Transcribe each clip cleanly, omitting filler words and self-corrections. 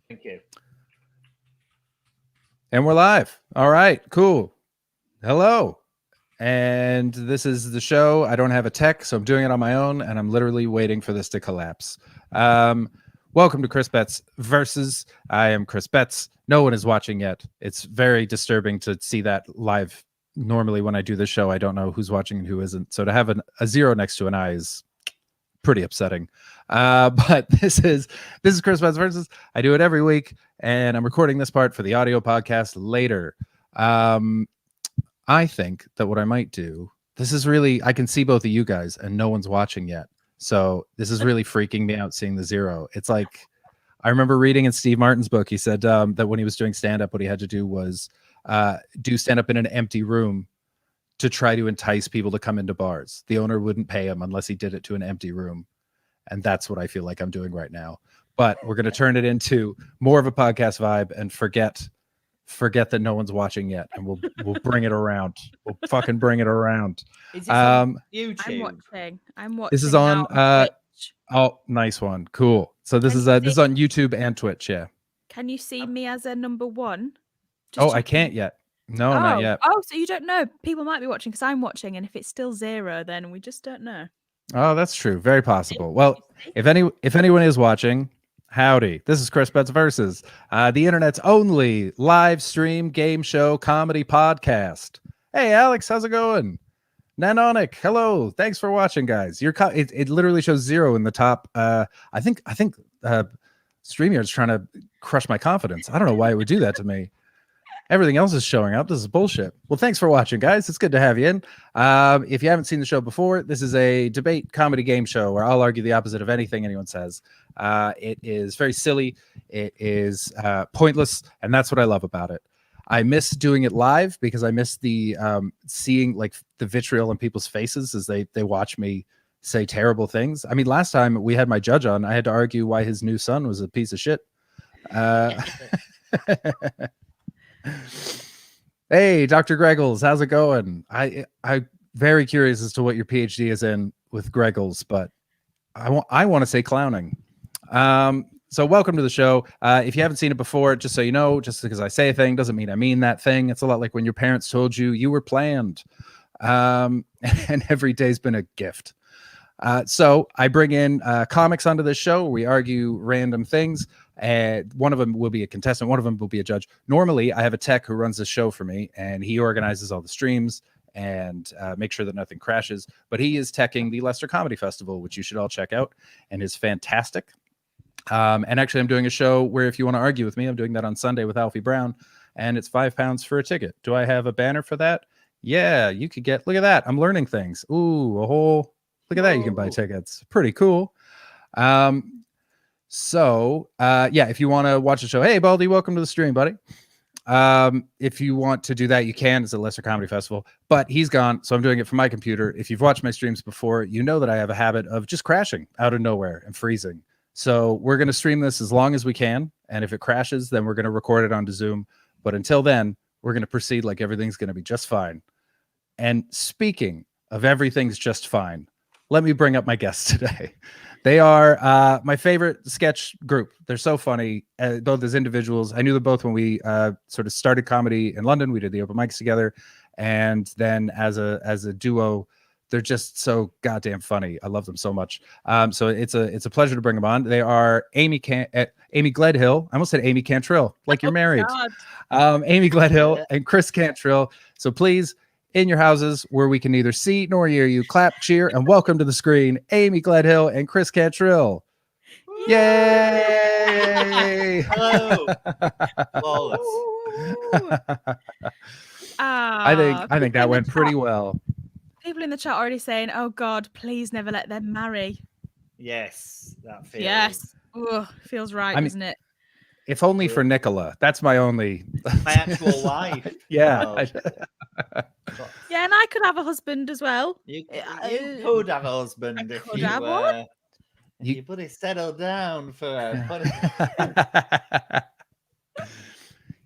Thank you. And we're live. All right, cool. Hello. And this is the show. I don't have a tech, so I'm doing it on my own, and I'm literally waiting for this to collapse. Welcome to Chris Betts Versus. I am Chris Betts. No one is watching yet. It's very disturbing to see that live. Normally, when I do this show, I don't know who's watching and who isn't. So to have a zero next to an I is pretty upsetting. But this is Chris Betts Versus. I do it every week, and I'm recording this part for the audio podcast later. I think that what I might do, this is really, I can see both of you guys and no one's watching yet. So this is really freaking me out seeing the zero. It's like, I remember reading in Steve Martin's book, he said that when he was doing stand-up, what he had to do was do stand-up in an empty room to try to entice people to come into bars. The owner wouldn't pay him unless he did it to an empty room. And that's what I feel like I'm doing right now. But we're going to turn it into more of a podcast vibe and forget that no one's watching yet, and we'll bring it around. We'll fucking bring it around. Is this on YouTube? I'm watching. This is on oh, nice one. Cool. So this is on YouTube and Twitch, yeah. Can you see me as a number one? I can't yet. No, not yet. Oh, so you don't know. People might be watching because I'm watching, and if it's still zero, then we just don't know. Oh, that's true. Very possible. Well, if anyone is watching, howdy. This is Chris Betts Versus, the internet's only live stream game show comedy podcast. Hey, Alex, how's it going? Nanonic, hello. Thanks for watching, guys. It literally shows zero in the top. I think StreamYard's trying to crush my confidence. I don't know why it would do that to me. Everything else is showing up. This is bullshit. Well, thanks for watching, guys. It's good to have you in. If you haven't seen the show before, this is a debate comedy game show where I'll argue the opposite of anything anyone says. It is very silly. It is pointless, and that's what I love about it. I miss doing it live because I miss the seeing like the vitriol in people's faces as they watch me say terrible things. I mean, last time we had my judge on, I had to argue why his new son was a piece of shit. Hey, Dr. Greggles, how's it going? I'm very curious as to what your PhD is in with Greggles, but I want to say clowning. So welcome to the show. If you haven't seen it before, just so you know, just because I say a thing doesn't mean I mean that thing. It's a lot like when your parents told you were planned, and every day's been a gift. So I bring in comics onto this show. We argue random things. And one of them will be a contestant. One of them will be a judge. Normally, I have a tech who runs the show for me, and he organizes all the streams and make sure that nothing crashes. But he is teching the Leicester Comedy Festival, which you should all check out, and is fantastic. And actually, I'm doing a show where if you want to argue with me, I'm doing that on Sunday with Alfie Brown, and it's £5 for a ticket. Do I have a banner for that? Yeah, you could get. Look at that. I'm learning things. Ooh, a whole. Look at that. You can buy tickets. Pretty cool. So, if you want to watch the show, hey, Baldy, welcome to the stream, buddy. If you want to do that, you can. It's a Leicester Comedy Festival, but he's gone, so I'm doing it from my computer. If you've watched my streams before, you know that I have a habit of just crashing out of nowhere and freezing. So we're going to stream this as long as we can, and if it crashes, then we're going to record it onto Zoom. But until then, we're going to proceed like everything's going to be just fine. And speaking of everything's just fine, let me bring up my guests today. They are my favorite sketch group. They're so funny, both as individuals. I knew them both when we sort of started comedy in London. We did the open mics together. And then as a duo, they're just so goddamn funny. I love them so much. So it's a pleasure to bring them on. They are Amy Gledhill. I almost said Amy Cantrill, like you're married. Amy Gledhill and Chris Cantrill. So please, in your houses where we can neither see nor hear you, clap, cheer, and welcome to the screen, Amy Gledhill and Chris Cantrill. Yay! Hello. Flawless. I think that went pretty well. People in the chat already saying, "Oh God, please never let them marry." Yes, that feels. Yes, feels right, doesn't it? If only for Nicola. That's my only. My actual wife. Yeah. Yeah, and I could have a husband as well. You could have a husband if you put it settled down for her.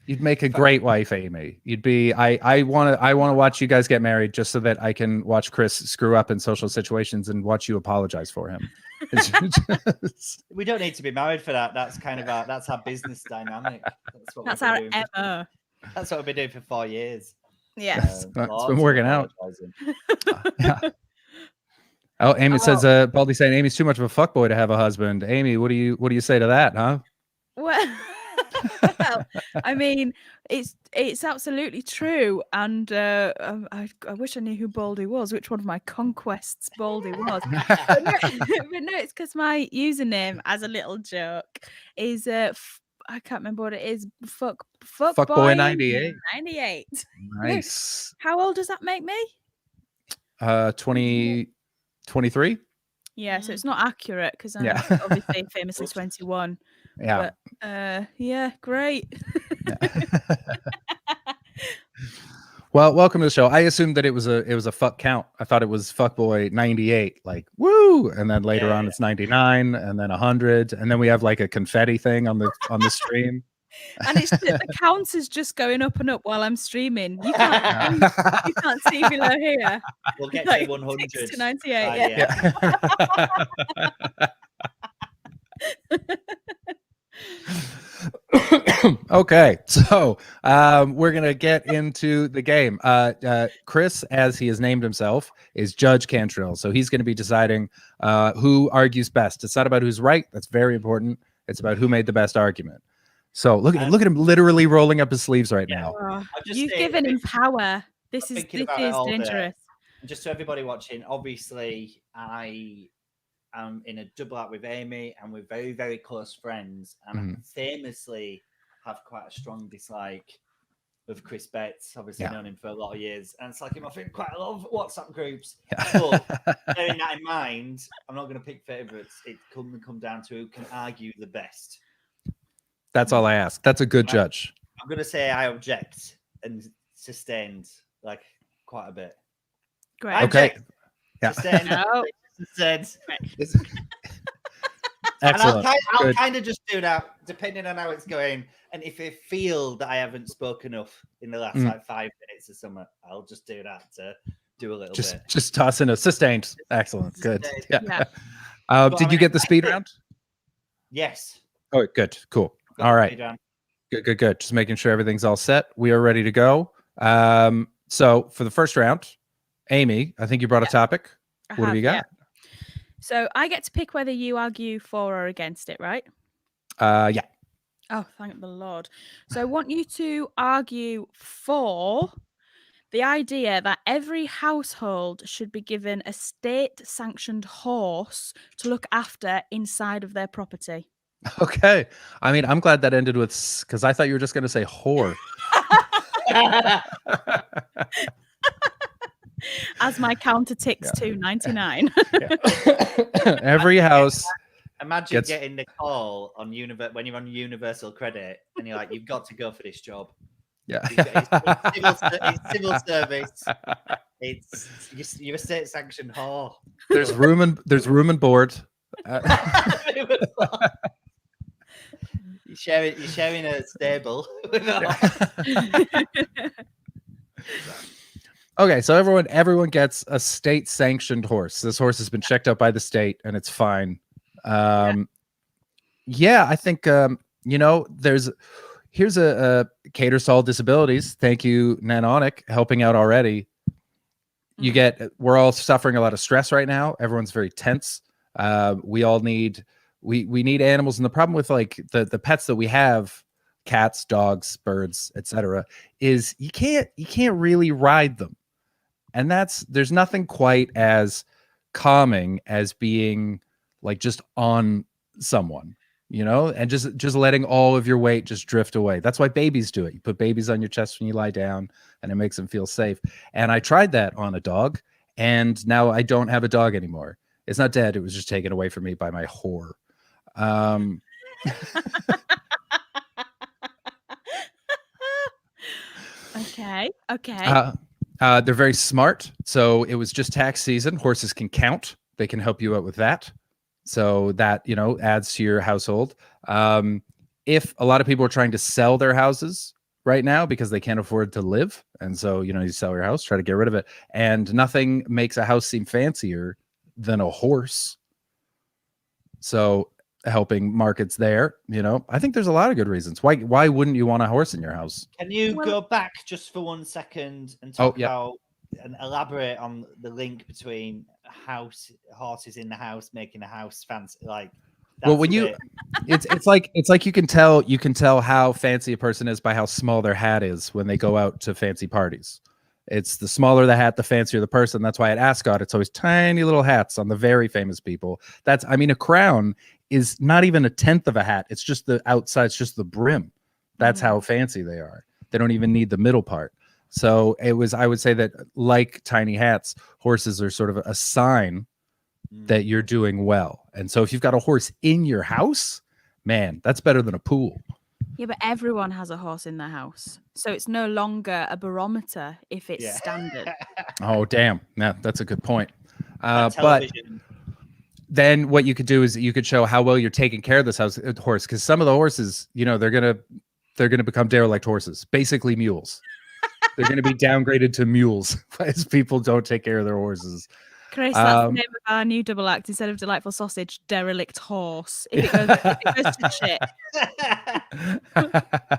You'd make a great wife, Amy. You'd be. I want to watch you guys get married just so that I can watch Chris screw up in social situations and watch you apologize for him. We don't need to be married for that. That's kind of that's our business dynamic. That's our MO. That's what we've been doing for 4 years. Yes. It's been working out. Yeah. Oh, Amy says, Baldy's saying Amy's too much of a fuckboy to have a husband. Amy, what do you say to that, huh? Well, I mean, it's absolutely true, and I wish I knew who Baldy was, which one of my conquests Baldy was. but no, it's because my username, as a little joke, is I can't remember what it is. Fuckboy 98. 98. Nice. How old does that make me? 23. Yeah, so it's not accurate because I'm obviously famously 21. Yeah. But yeah, great. Well, welcome to the show. I assumed that it was a fuck count. I thought it was fuckboy 98, like woo, and then later on it's 99, and then 100, and then we have like a confetti thing on the stream. And it's the count is just going up and up while I'm streaming. You can't see below here. We'll get like to 100 to 98. Okay, so we're gonna get into the game. Chris, as he has named himself, is Judge Cantrill, so he's going to be deciding who argues best. It's not about who's right. That's very important. It's about who made the best argument. So look at him literally rolling up his sleeves right now. You've given him power. This is dangerous. Just so everybody watching, obviously I am in a double act with Amy, and we're very, very close friends, and I famously have quite a strong dislike of Chris Betts. Obviously known him for a lot of years, and it's like him off in quite a lot of WhatsApp groups. But bearing that in mind, I'm not going to pick favourites. It come down to who can argue the best. That's all I ask. That's a good judge. I'm going to say I object and sustained like quite a bit. Great. Okay. Yeah. Sustained. Excellent. And I'll kind of just do that depending on how it's going. And if I feel that I haven't spoken enough in the last like 5 minutes or something, I'll just do that to do a little bit. Just toss in a sustained. Excellent. Good. Sustained. Yeah. Did you get the speed round? Yes. Oh, good. Cool. All right. Good. Just making sure everything's all set. We are ready to go. So for the first round, Amy, I think you brought a topic. What have you got? Yeah. So I get to pick whether you argue for or against it, right? Yeah. Oh, thank the Lord. So I want you to argue for the idea that every household should be given a state-sanctioned horse to look after inside of their property. Okay. I mean, I'm glad that ended with because I thought you were just going to say whore. As my counter ticks to 99. Every house. Imagine getting the call on when you're on Universal Credit and you're like, you've got to go for this job. Yeah. It's civil service. You're a state sanctioned whore. There's room and board. You're sharing a stable. Okay, so everyone gets a state sanctioned horse. This horse has been checked out by the state and it's fine. I think here's a caters to all disabilities. Thank you, Nanonic, helping out already. We're all suffering a lot of stress right now. Everyone's very tense. We all need we need animals, and the problem with like the pets that we have, cats, dogs, birds, etc., is you can't really ride them. And there's nothing quite as calming as being like just on someone, and just letting all of your weight just drift away. That's why babies do it. You put babies on your chest when you lie down and it makes them feel safe. And I tried that on a dog, and now I don't have a dog anymore. It's not dead. It was just taken away from me by my whore. Okay. They're very smart. So it was just tax season. Horses can count. They can help you out with that. So that, adds to your household. If a lot of people are trying to sell their houses right now because they can't afford to live. And so, you sell your house, try to get rid of it. And nothing makes a house seem fancier than a horse. So helping markets there, I think there's a lot of good reasons. Why wouldn't you want a horse in your house? Can you go back just for 1 second and Oh, talk yeah. about and elaborate on the link between horses in the house making a house fancy? Like, Well, when it's like you can tell how fancy a person is by how small their hat is when they go out to fancy parties. It's the smaller the hat, the fancier the person. That's why at Ascot, it's always tiny little hats on the very famous people. A crown is not even a tenth of a hat. It's just the outside, it's just the brim. That's how fancy they are. They don't even need the middle part. So I would say that like tiny hats, horses are sort of a sign that you're doing well. And so if you've got a horse in your house, man, that's better than a pool. Yeah, but everyone has a horse in their house. So it's no longer a barometer if it's standard. Oh, damn. Yeah, that's a good point. But then what you could do is you could show how well you're taking care of this horse, because some of the horses, they're gonna become derelict horses, basically mules. They're gonna be downgraded to mules as people don't take care of their horses. Chris, that's the name of our new double act. Instead of Delightful Sausage, Derelict Horse. If it goes to shit.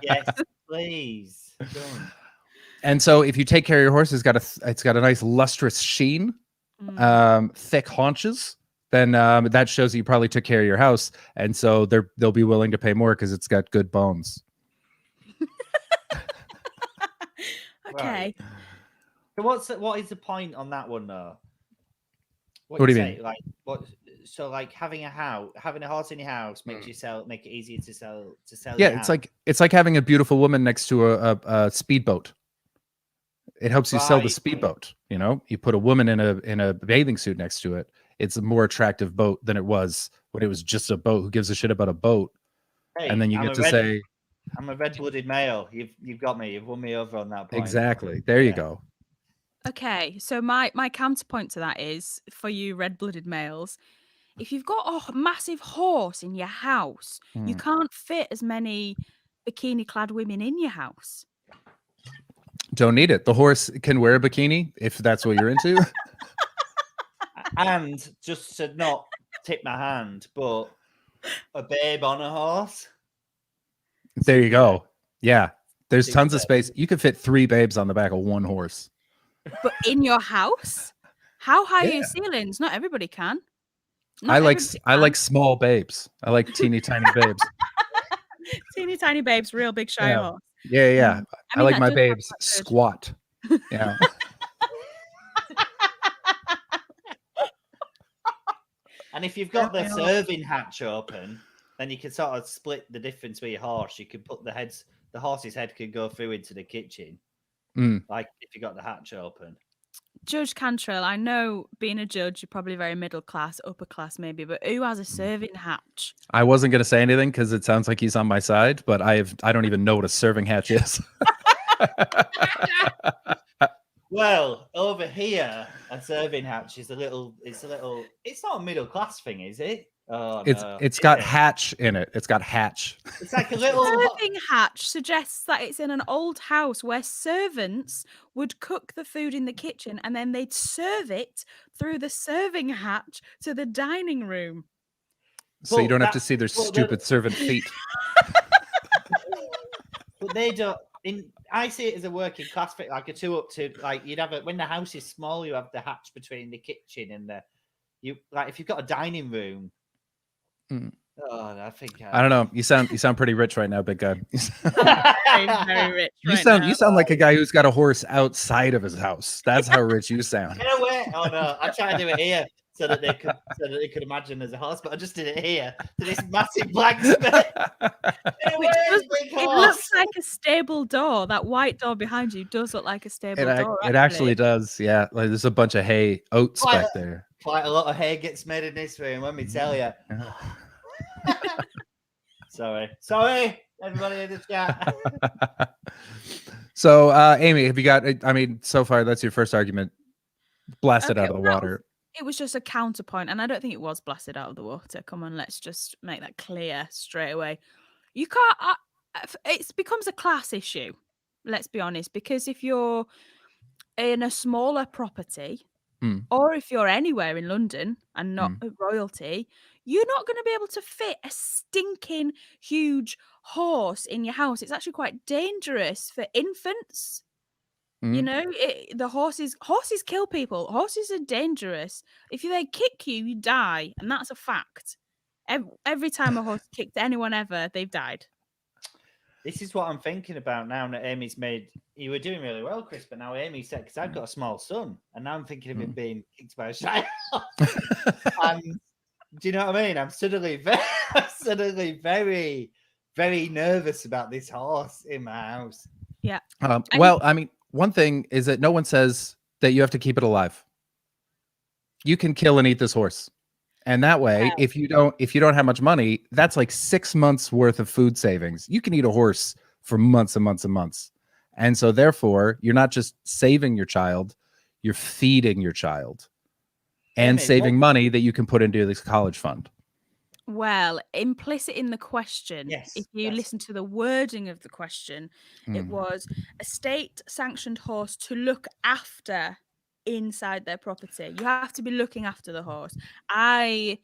Yes, please. Don't. And so if you take care of your horse, it's got a nice lustrous sheen, thick haunches, then that shows that you probably took care of your house. And so they'll be willing to pay more because it's got good bones. Okay. Right. So what is the point on that one though? What do you mean? Like what? So like having a horse in your house makes make it easier to sell. Yeah, it's like having a beautiful woman next to a speedboat. It helps you sell the speedboat. You put a woman in a bathing suit next to it. It's a more attractive boat than it was when it was just a boat. Who gives a shit about a boat? Hey, and then you get to say, "I'm a red-blooded male." You've got me. You've won me over on that point. Exactly. There you go. Okay, so my counterpoint to that is, for you red-blooded males, if you've got a massive horse in your house, you can't fit as many bikini-clad women in your house. Don't need it. The horse can wear a bikini if that's what you're into. And just to not tip my hand, but a babe on a horse. There you go. Yeah, there's tons of space. You could fit 3 babes on the back of 1 horse. But in your house? How high are your ceilings? Not everybody can. I like small babes. I like teeny tiny babes. Teeny tiny babes, real big shy horse. Yeah. I like my babes squat. Yeah. And if you've got the serving hatch open, then you can sort of split the difference with your horse. You can put the horse's head could go through into the kitchen. Like if you got the hatch open. Judge Cantrill, I know being a judge, you're probably very middle class, upper class maybe, but who has a serving hatch? I wasn't going to say anything because it sounds like he's on my side, but I don't even know what a serving hatch is. Well, over here, a serving hatch is it's not a middle class thing, is it? Oh, it's got hatch in it. It's got hatch. It's like a little serving hatch suggests that it's in an old house where servants would cook the food in the kitchen and then they'd serve it through the serving hatch to the dining room. So you don't have to see their stupid servant feet. But they don't. I see it as a working class thing, like a 2 up to you'd have when the house is small, you have the hatch between the kitchen and if you've got a dining room. Oh, I think I don't know. You sound pretty rich right now, big guy. Very rich. You sound like a guy who's got a horse outside of his house. That's how rich you sound. Get away! Oh no, I try to do it here so that they could imagine there's a horse, but I just did it here to this massive blank space. It looks like a stable door. That white door behind you does look like a stable door. It actually does. Yeah, like there's a bunch of oats back there. Quite a lot of hay gets made in this room, let me tell you. Sorry, everybody in the chat. So, Amy, have you got? I mean, so far that's your first argument. Blasted out of the water. It was just a counterpoint, and I don't think it was blasted out of the water. Come on, let's just make that clear straight away. You can't. It becomes a class issue. Let's be honest, because if you're in a smaller property, or if you're anywhere in London and not royalty, you're not going to be able to fit a stinking huge horse in your house. It's actually quite dangerous for infants. You Mhm. know, the horses kill people. Horses are dangerous. If they kick you, you die, and that's a fact. Every time a horse kicked anyone ever, they've died. This is what I'm thinking about now that Amy's made. You were doing really well, Chris, but now Amy said, because I've got a small son, and now I'm thinking of him being kicked by a child. And do you know what I mean? I'm suddenly very, very nervous about this horse in my house. Yeah. Well, I mean, one thing is that no one says that you have to keep it alive. You can kill and eat this horse. And that way, if you don't have much money, that's like 6 months worth of food savings. You can eat a horse for months and months and months. And so therefore, you're not just saving your child, you're feeding your child and saving money that you can put into this college fund. Well, implicit in the question, Yes, if you listen to the wording of the question, it was a state-sanctioned horse to look after inside their property. You have to be looking after the horse. I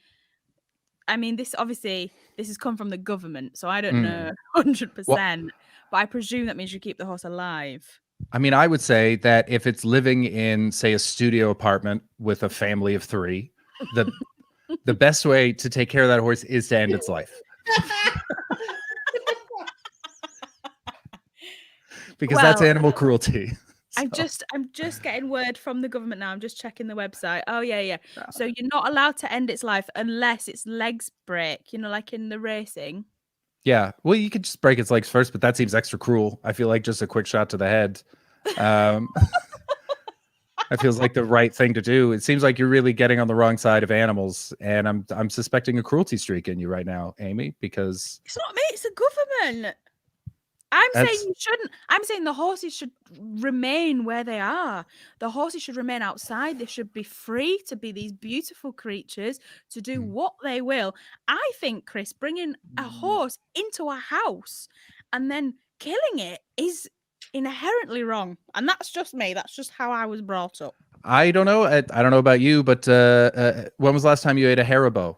mean, this has come from the government, so I don't know 100%, but I presume that means you keep the horse alive. I mean, I would say that if it's living in, say, a studio apartment with a family of 3, the best way to take care of that horse is to end its life. Because that's animal cruelty. So. I'm just getting word from the government now. I'm just checking the website. Oh yeah. So you're not allowed to end its life unless its legs break, you know, like in the racing. Yeah. Well, you could just break its legs first, but that seems extra cruel. I feel like just a quick shot to the head. That feels like the right thing to do. It seems like you're really getting on the wrong side of animals, and I'm suspecting a cruelty streak in you right now, Amy, because it's not me, it's the government. I'm saying you shouldn't. I'm saying the horses should remain where they are. The horses should remain outside. They should be free to be these beautiful creatures, to do what they will. I think, Chris, bringing a horse into a house and then killing it is inherently wrong. And that's just me. That's just how I was brought up. I don't know. I don't know about you, but when was the last time you ate a Haribo?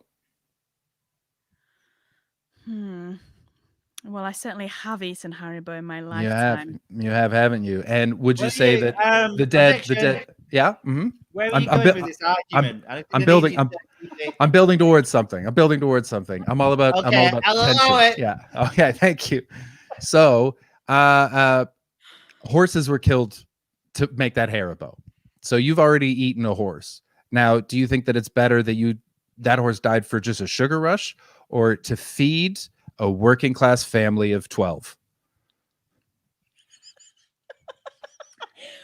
Well, I certainly have eaten Haribo in my lifetime. You have, haven't you? And would you say that the dead? Yeah. Mm-hmm. Where are you going with this argument? I'm building towards something. I'm all about. Okay, I'm all about I'll allow it. Yeah. Okay. Thank you. So, horses were killed to make that Haribo. So you've already eaten a horse. Now, do you think that it's better that that horse died for just a sugar rush, or to feed a working class family of 12?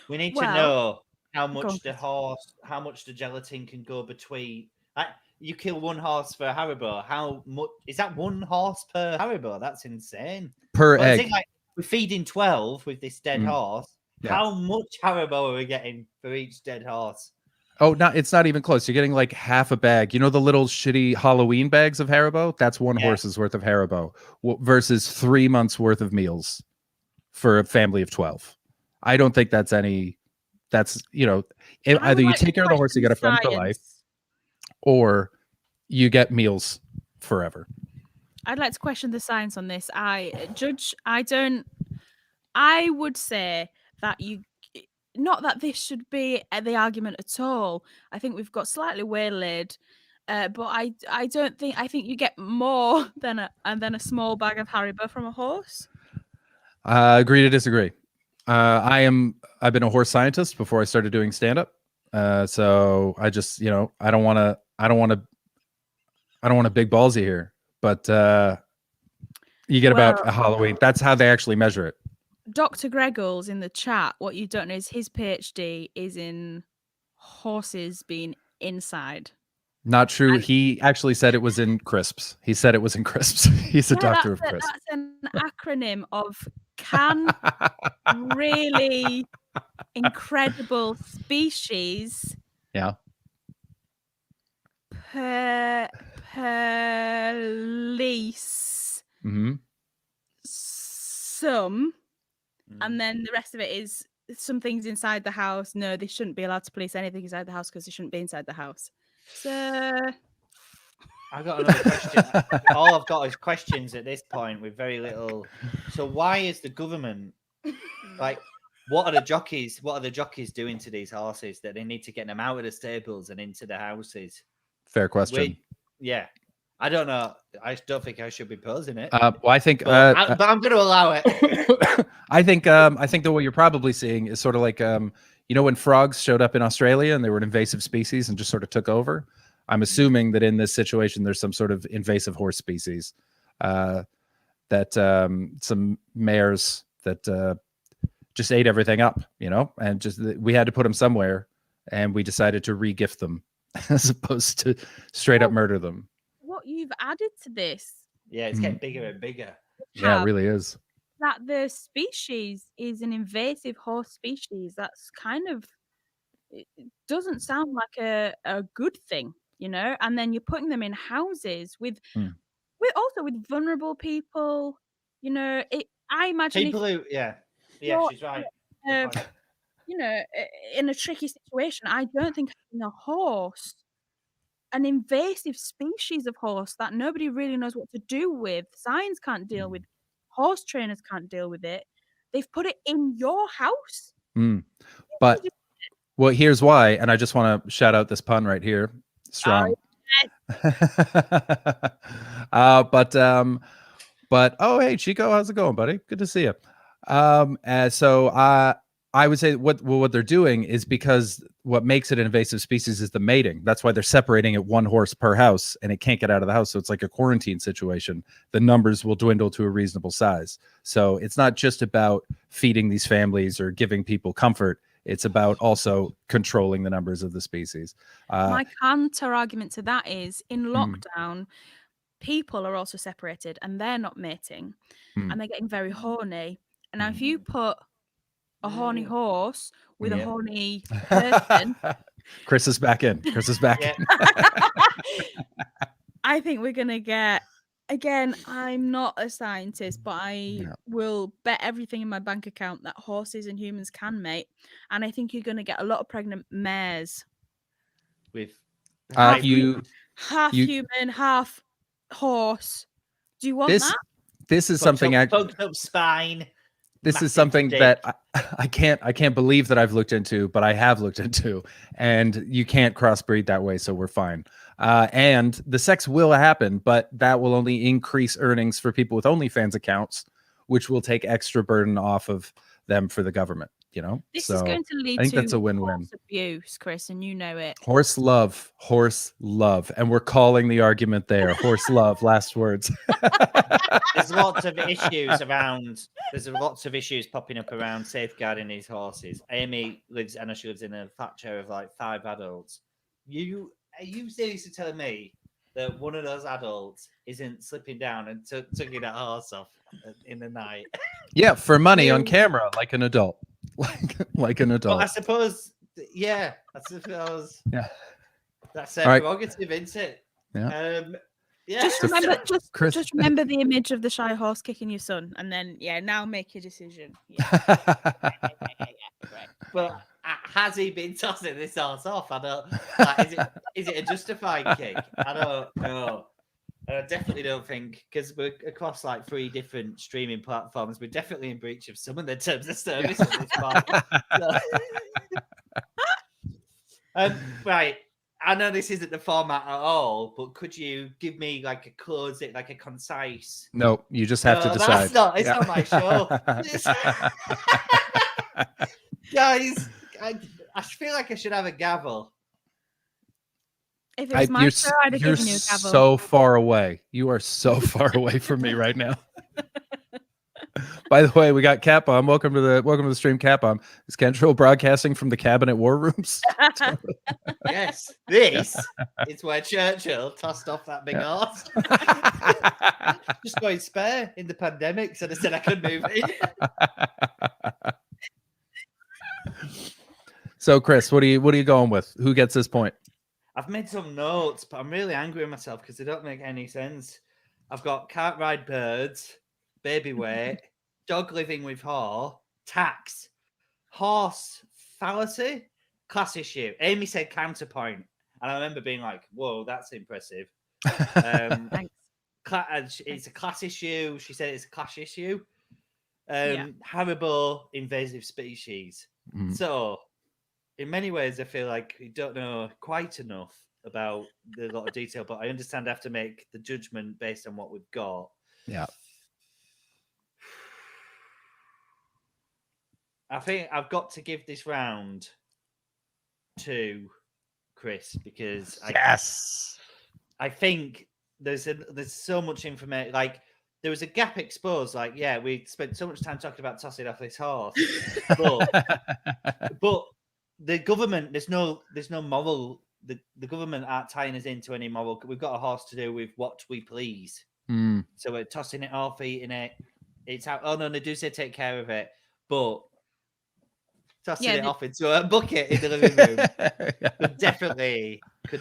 We need to know how much the gelatin can go between. You kill one horse for a Haribo. How much is that? One horse per Haribo? That's insane. Per egg. We're feeding 12 with this dead horse. Yeah. How much Haribo are we getting for each dead horse? Oh, no, it's not even close. You're getting like half a bag. You know the little shitty Halloween bags of Haribo? That's one horse's worth of Haribo versus 3 months worth of meals for a family of 12. I don't think that's either you take care of the horse, you get a friend for life, or you get meals forever. I'd like to question the science on this. I would say that not that this should be the argument at all. I think we've got slightly waylaid, but I think you get more than a small bag of Haribo from a horse. Agree to disagree. I've been a horse scientist before I started doing stand-up. So I just, I don't want to big ballsy here, but you get about a Halloween. That's how they actually measure it. Dr. Greggles in the chat, what you don't know is his PhD is in horses being inside. Not true. He actually said it was in crisps. He's a doctor of crisps. That's an acronym of can really incredible species. Yeah. Police. Mm-hmm. Some. And then the rest of it is some things inside the house. No, they shouldn't be allowed to police anything inside the house because they shouldn't be inside the house. So I got another question. All I've got is questions at this point with very little. So why is the government like? What are the jockeys? What are the jockeys doing to these horses that they need to get them out of the stables and into the houses? Fair question. Yeah, I don't know. I don't think I should be posing it. Well, I think, but I'm going to allow it. I think that what you're probably seeing is sort of like, when frogs showed up in Australia and they were an invasive species and just sort of took over. I'm assuming that in this situation, there's some sort of invasive horse species that some mares that just ate everything up, and just we had to put them somewhere, and we decided to re-gift them as opposed to straight up murder them. What you've added to this, it's getting bigger and bigger. Yeah, it really is. That the species is an invasive horse species. That's kind of, it doesn't sound like a good thing, and then you're putting them in houses with vulnerable people, I imagine people she's right. In a tricky situation, I don't think having a horse, an invasive species of horse that nobody really knows what to do with, science can't deal with, horse trainers can't deal with it. They've put it in your house. But well, here's why, and I just want to shout out this pun right here. Strong. But oh, hey Chico, how's it going, buddy? Good to see you. So I would say what they're doing is, because what makes it an invasive species is the mating. That's why they're separating it one horse per house, and it can't get out of the house. So it's like a quarantine situation. The numbers will dwindle to a reasonable size. So it's not just about feeding these families or giving people comfort. It's about also controlling the numbers of the species. My counter argument to that is, in lockdown, people are also separated and they're not mating, and they're getting very horny. And now if you put a horny horse with a horny person, Chris is back in. I think we're gonna get, again, I'm not a scientist, but I will bet everything in my bank account that horses and humans can mate, and I think you're gonna get a lot of pregnant mares with half human, half horse. Do you want that? This is something poked up spine. This is something that I can't believe that I've looked into, but I have looked into, and you can't crossbreed that way, so we're fine. And the sex will happen, but that will only increase earnings for people with OnlyFans accounts, which will take extra burden off of them for the government. This is going to lead to that's a win-win. Horse abuse, Chris, and you know it. Horse love, and we're calling the argument there. Horse love. Last words. There's lots of issues around. There's lots of issues popping up around safeguarding these horses. Amy lives in a fat chair of like 5 adults. Are you seriously telling me that one of those adults isn't slipping down and tugging that horse off in the night? Yeah, for money on camera, like an adult. Like an adult. Well, I suppose. Yeah. That's their prerogative, isn't it? Yeah. Yeah. Just remember the image of the shy horse kicking your son, and then now make your decision. Right. But has he been tossing this horse off? I don't. Is it a justified kick? I don't know. I definitely don't think, because we're across like 3 different streaming platforms, we're definitely in breach of some of the terms of service at this point. Right. I know this isn't the format at all, but could you give me like a close it, like a concise? No, you just have to decide. It's not my show. Guys, I feel like I should have a gavel. If it was my show, I'd have given you a gavel. So far away. You are so far away from me right now. By the way, we got Cat Bomb. Welcome to the stream, Cat Bomb. Is Cantrill broadcasting from the cabinet war rooms? Yes, this is where Churchill tossed off that big horse. Just going spare in the pandemic, so they said I could move in. So, Chris, what are you going with? Who gets this point? I've made some notes, but I'm really angry with myself because they don't make any sense. I've got can't ride birds, baby weight, dog living with whore, tax, horse fallacy, class issue. Amy said counterpoint, and I remember being like, "Whoa, that's impressive." Thanks. It's a class issue. She said it's a class issue. Yeah. Haribo invasive species. Mm. So, in many ways, I feel like you don't know quite enough about the lot of detail, but I understand I have to make the judgment based on what we've got. Yeah. I think I've got to give this round to Chris because Yes. I think there's so much information. Like there was a gap exposed. Like we spent so much time talking about tossing off this horse, but the government there's no moral. The government aren't tying us into any moral. We've got a horse to do with what we please. Mm. So we're tossing it off, eating it. It's out. Oh no, they do say take care of it, but tossing it off into a bucket in the living room could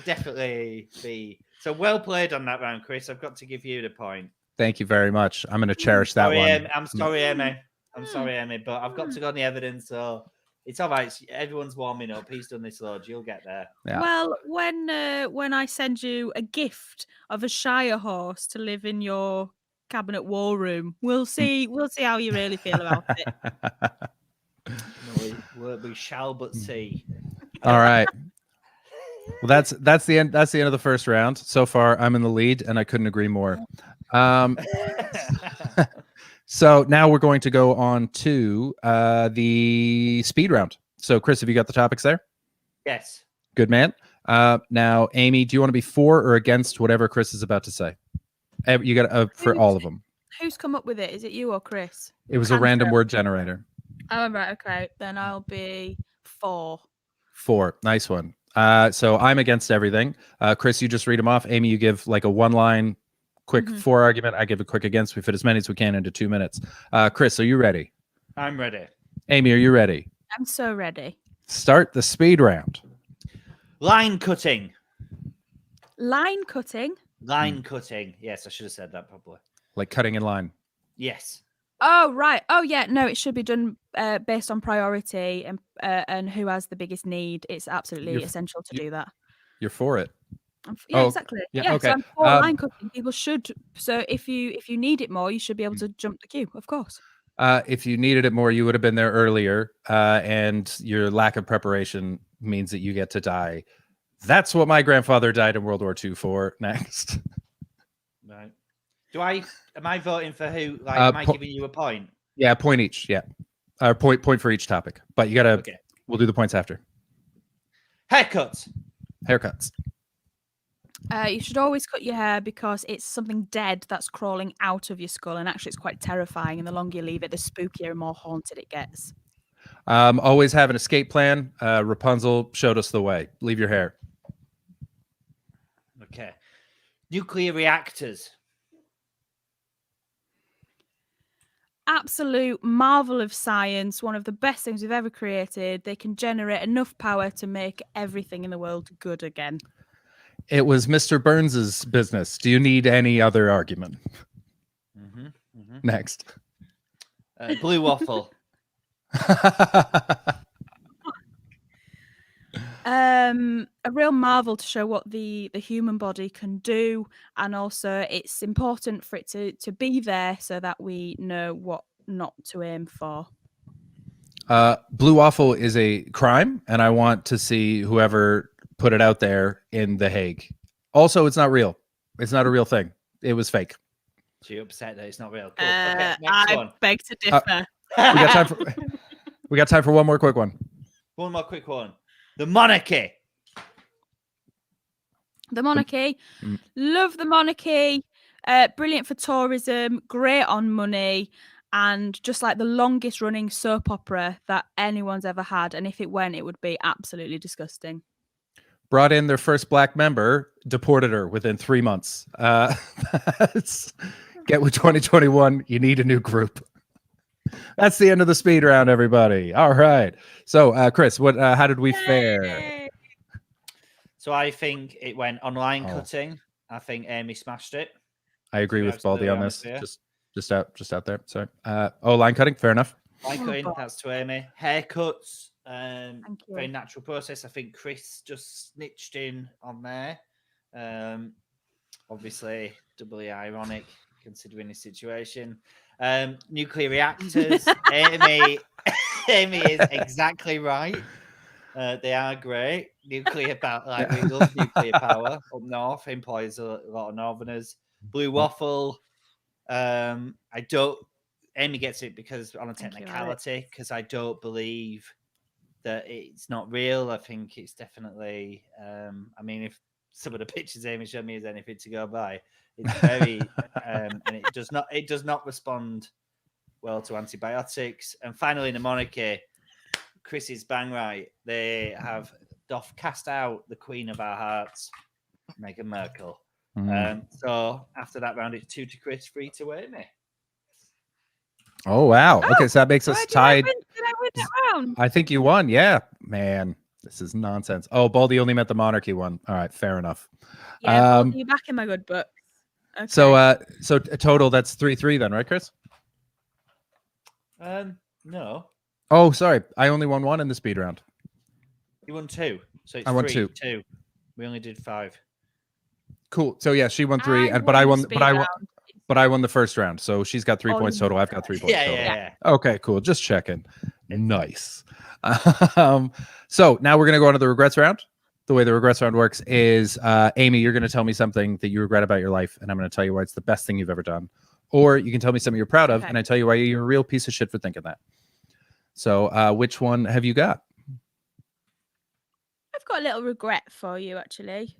definitely be. So well played on that round, Chris. I've got to give you the point. Thank you very much. I'm going to cherish that one. I'm sorry, Emmy. I'm sorry, Emmy, but I've got to go on the evidence, so it's all right. Everyone's warming up. He's done this load. You'll get there. Yeah. Well, when I send you a gift of a Shire horse to live in your cabinet war room, we'll see how you really feel about it. No, we shall but see. All right. Well, that's the end. That's the end of the first round. So far, I'm in the lead, and I couldn't agree more. So now we're going to go on to the speed round. So, Chris, have you got the topics there? Yes. Good man. Now, Amy, do you want to be for or against whatever Chris is about to say? You got for all of them. Who's come up with it? Is it you or Chris? It was a random word generator. Oh, right. Okay. Then I'll be 4. 4. Nice one. So I'm against everything. Chris, you just read them off. Amy, you give like a one-line quick for argument. I give a quick against. We fit as many as we can into 2 minutes. Chris, are you ready? I'm ready. Amy, are you ready? I'm so ready. Start the speed round. Line cutting. Line cutting? Line cutting. Yes, I should have said that properly. Like cutting in line. Yes. Oh, right. Oh, yeah. No, it should be done based on priority and who has the biggest need. It's absolutely essential to do that. You're for it. Yeah, exactly. Yeah, okay. So I'm for line cutting. People should. So if you need it more, you should be able to jump the queue, of course. If you needed it more, you would have been there earlier. And your lack of preparation means that you get to die. That's what my grandfather died in World War II for. Next. Right. Am I voting for who? Like, am I giving you a point? Yeah, point each. Yeah. Point for each topic. But you got to, okay. We'll do the points after. Haircuts. You should always cut your hair because it's something dead that's crawling out of your skull. And actually, it's quite terrifying. And the longer you leave it, the spookier and more haunted it gets. Always have an escape plan. Rapunzel showed us the way. Leave your hair. Okay. Nuclear reactors. Absolute marvel of science. One of the best things we've ever created. They can generate enough power to make everything in the world good again. It was Mr. Burns's business. Do you need any other argument? Next. Blue waffle. A real marvel to show what the human body can do, and also it's important for it to be there so that we know what not to aim for. Blue waffle is a crime, and I want to see whoever put it out there in The Hague. Also, it's not real. It's not a real thing. It was fake. So you're upset that it's not real? Cool. Okay, next one. Beg to differ. We got time for one more quick one. One more quick one. The monarchy. The monarchy. Love the monarchy. Brilliant for tourism. Great on money. And just like the longest running soap opera that anyone's ever had. And if it went, it would be absolutely disgusting. Brought in their first black member, deported her within 3 months. Get with 2021. You need a new group. That's the end of the speed round, everybody. All right. So, Chris, how did we fare? So I think it went on line cutting. I think Amy smashed it. I agree with Baldy on this. Just out there. Sorry. Line cutting. Fair enough. Line cutting. That's to Amy. Haircuts. Very natural process. I think Chris just snitched in on there. obviously doubly ironic considering the situation. Nuclear reactors. Amy is exactly right. They are great. Nuclear power, like we love nuclear power up north. Employs a lot of northerners. Blue waffle. I don't. Amy gets it because on a technicality, because I don't believe that it's not real. I think it's definitely. I mean, if some of the pictures Amy showed me is anything to go by, it's very, and it does not respond well to antibiotics. And finally, in the monarchy, Chris is bang right. They have doth cast out the queen of our hearts, Meghan Markle. So after that round, it's 2 to Chris, 3 to Amy. Oh wow! Okay, so that makes us tied. Did I win that round? I think you won. Yeah, man, this is nonsense. Oh, Baldy only meant the monarchy one. All right, fair enough. Yeah, Baldy, back in my good books. Okay. So total, that's 3-3 then, right, Chris? No. Oh, sorry, I only won 1 in the speed round. You won 2, so it's I won 3, 2. 2. We only did 5. Cool. So yeah, she won 3, but I won the first round. So she's got 3 points total. I've got 3 points total. Yeah. Okay, cool. Just checking. Nice. So now we're gonna go on to the regrets round. The way the regrets round works is, Amy, you're gonna tell me something that you regret about your life, and I'm gonna tell you why it's the best thing you've ever done. Or you can tell me something you're proud of, and I tell you why you're a real piece of shit for thinking that. So which one have you got? I've got a little regret for you, actually.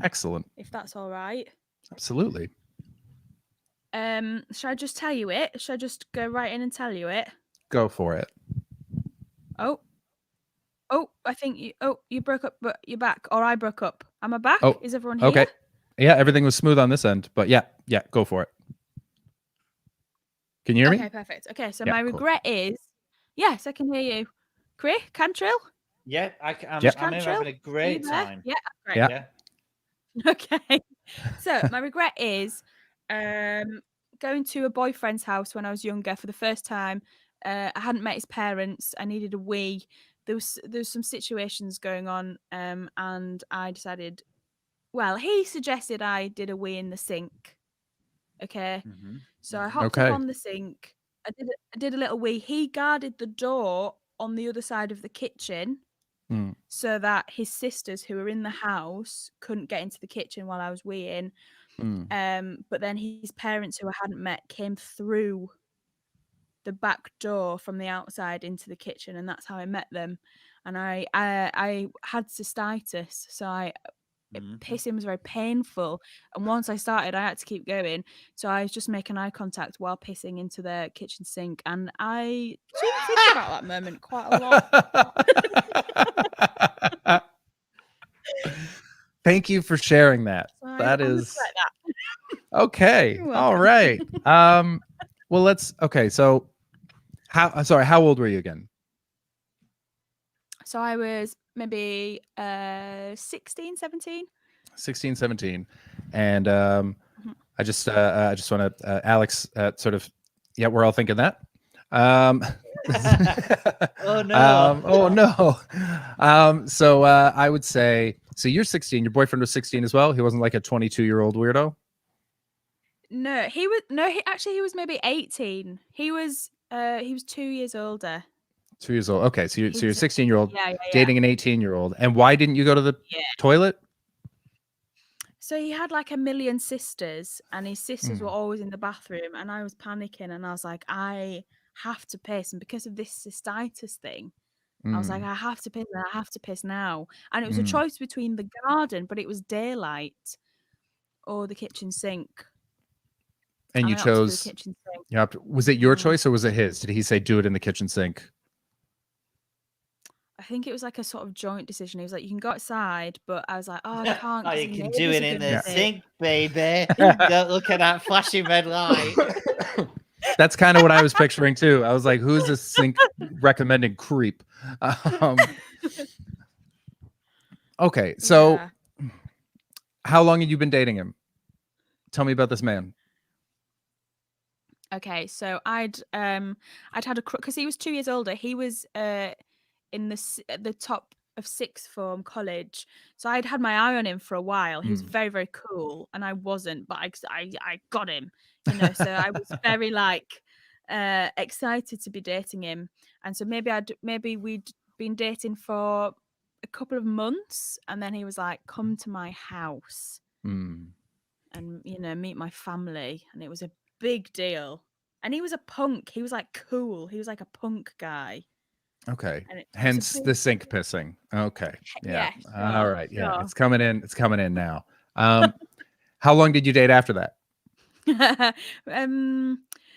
Excellent. If that's all right. Absolutely. Should I just tell you it? Should I just go right in and tell you it? Go for it. Oh, I think you broke up, but you're back, or I broke up. Am I back? Oh, is everyone here? Okay. Yeah, everything was smooth on this end, but yeah, go for it. Can you hear me? Okay, perfect. Okay, so my regret is, yes, I can hear you. Chris, Cantrill? Yeah, I'm having a great time. Yeah, great. Yeah. Okay. So my regret is going to a boyfriend's house when I was younger for the first time. I hadn't met his parents. I needed a wee. There was some situations going on, and I decided. Well, he suggested I did a wee in the sink. Okay, so I hopped up on the sink. I did a little wee. He guarded the door on the other side of the kitchen, so that his sisters who were in the house couldn't get into the kitchen while I was weeing. But then his parents, who I hadn't met, came through the back door from the outside into the kitchen, and that's how I met them. And I had cystitis, so pissing was very painful. And once I started, I had to keep going. So I was just making eye contact while pissing into the kitchen sink, and I do think about that moment quite a lot. Thank you for sharing that. So that I is like that. Okay. All right. Well, okay. So how old were you again? So I was maybe 16, 17. 16, 17. And I just want to Alex sort of, yeah, we're all thinking that. Oh no. Oh no. So I would say, so you're 16, your boyfriend was 16 as well. He wasn't like a 22-year-old weirdo. No, he was maybe 18. He was 2 years older. 2 years old. Okay, so you're 16-year-old dating an 18-year-old. And why didn't you go to the toilet? So he had like a million sisters, and his sisters were always in the bathroom, and I was panicking, and I was like, I have to piss, and because of this cystitis thing, I was like, I have to piss, and I have to piss now. And it was a choice between the garden, but it was daylight, or the kitchen sink. And you chose the kitchen sink. Yeah. Was it your choice or was it his? Did he say do it in the kitchen sink? I think it was like a sort of joint decision. He was like, you can go outside, but I was like, oh, I can't. Oh, you can do it in the sink, baby. Don't look at that flashing red light. That's kind of what I was picturing too. I was like, who's this sink recommending creep? Okay, so how long had you been dating him? Tell me about this man. Okay, so I'd had a because he was 2 years older. He was in the top of sixth form college. So I'd had my eye on him for a while. He was Mm. very, very cool, and I wasn't, but I got him, you know. So I was very like excited to be dating him, and so maybe we'd been dating for a couple of months, and then he was like, "Come to my house." Mm. And meet my family, and it was a big deal. And he was a punk. He was like cool. He was like a punk guy. Okay. And it was a Hence big- the sync pissing. Okay. Yeah. Yeah, All sure, right. Yeah. sure. It's coming in. It's coming in now. How long did you date after that?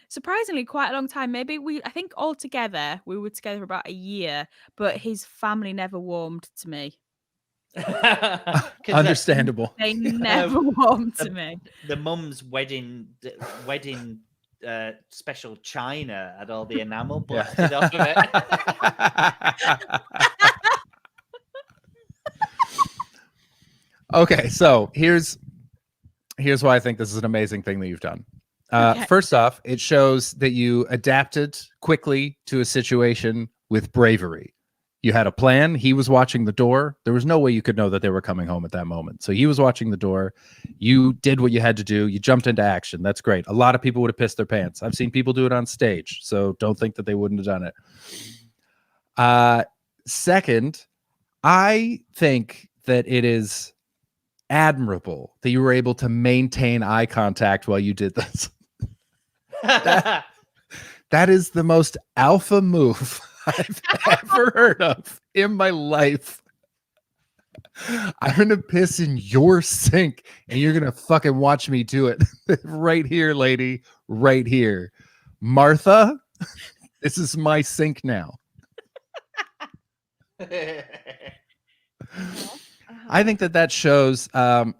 Surprisingly quite a long time. Maybe I think altogether we were together for about a year, but his family never warmed to me. Understandable. They never warmed to me. The mum's wedding special china had all the enamel blasted off of it. Okay, so here's why I think this is an amazing thing that you've done. Okay. First off, it shows that you adapted quickly to a situation with bravery. You had a plan. He was watching the door. There was no way you could know that they were coming home at that moment. So he was watching the door. You did what you had to do. You jumped into action. That's great. A lot of people would have pissed their pants. I've seen people do it on stage, so don't think that they wouldn't have done it. Second, I think that it is admirable that you were able to maintain eye contact while you did this. That is the most alpha move I've ever heard of in my life. I'm gonna piss in your sink and you're gonna fucking watch me do it. Right here, lady. Right here. Martha, this is my sink now. I think that shows I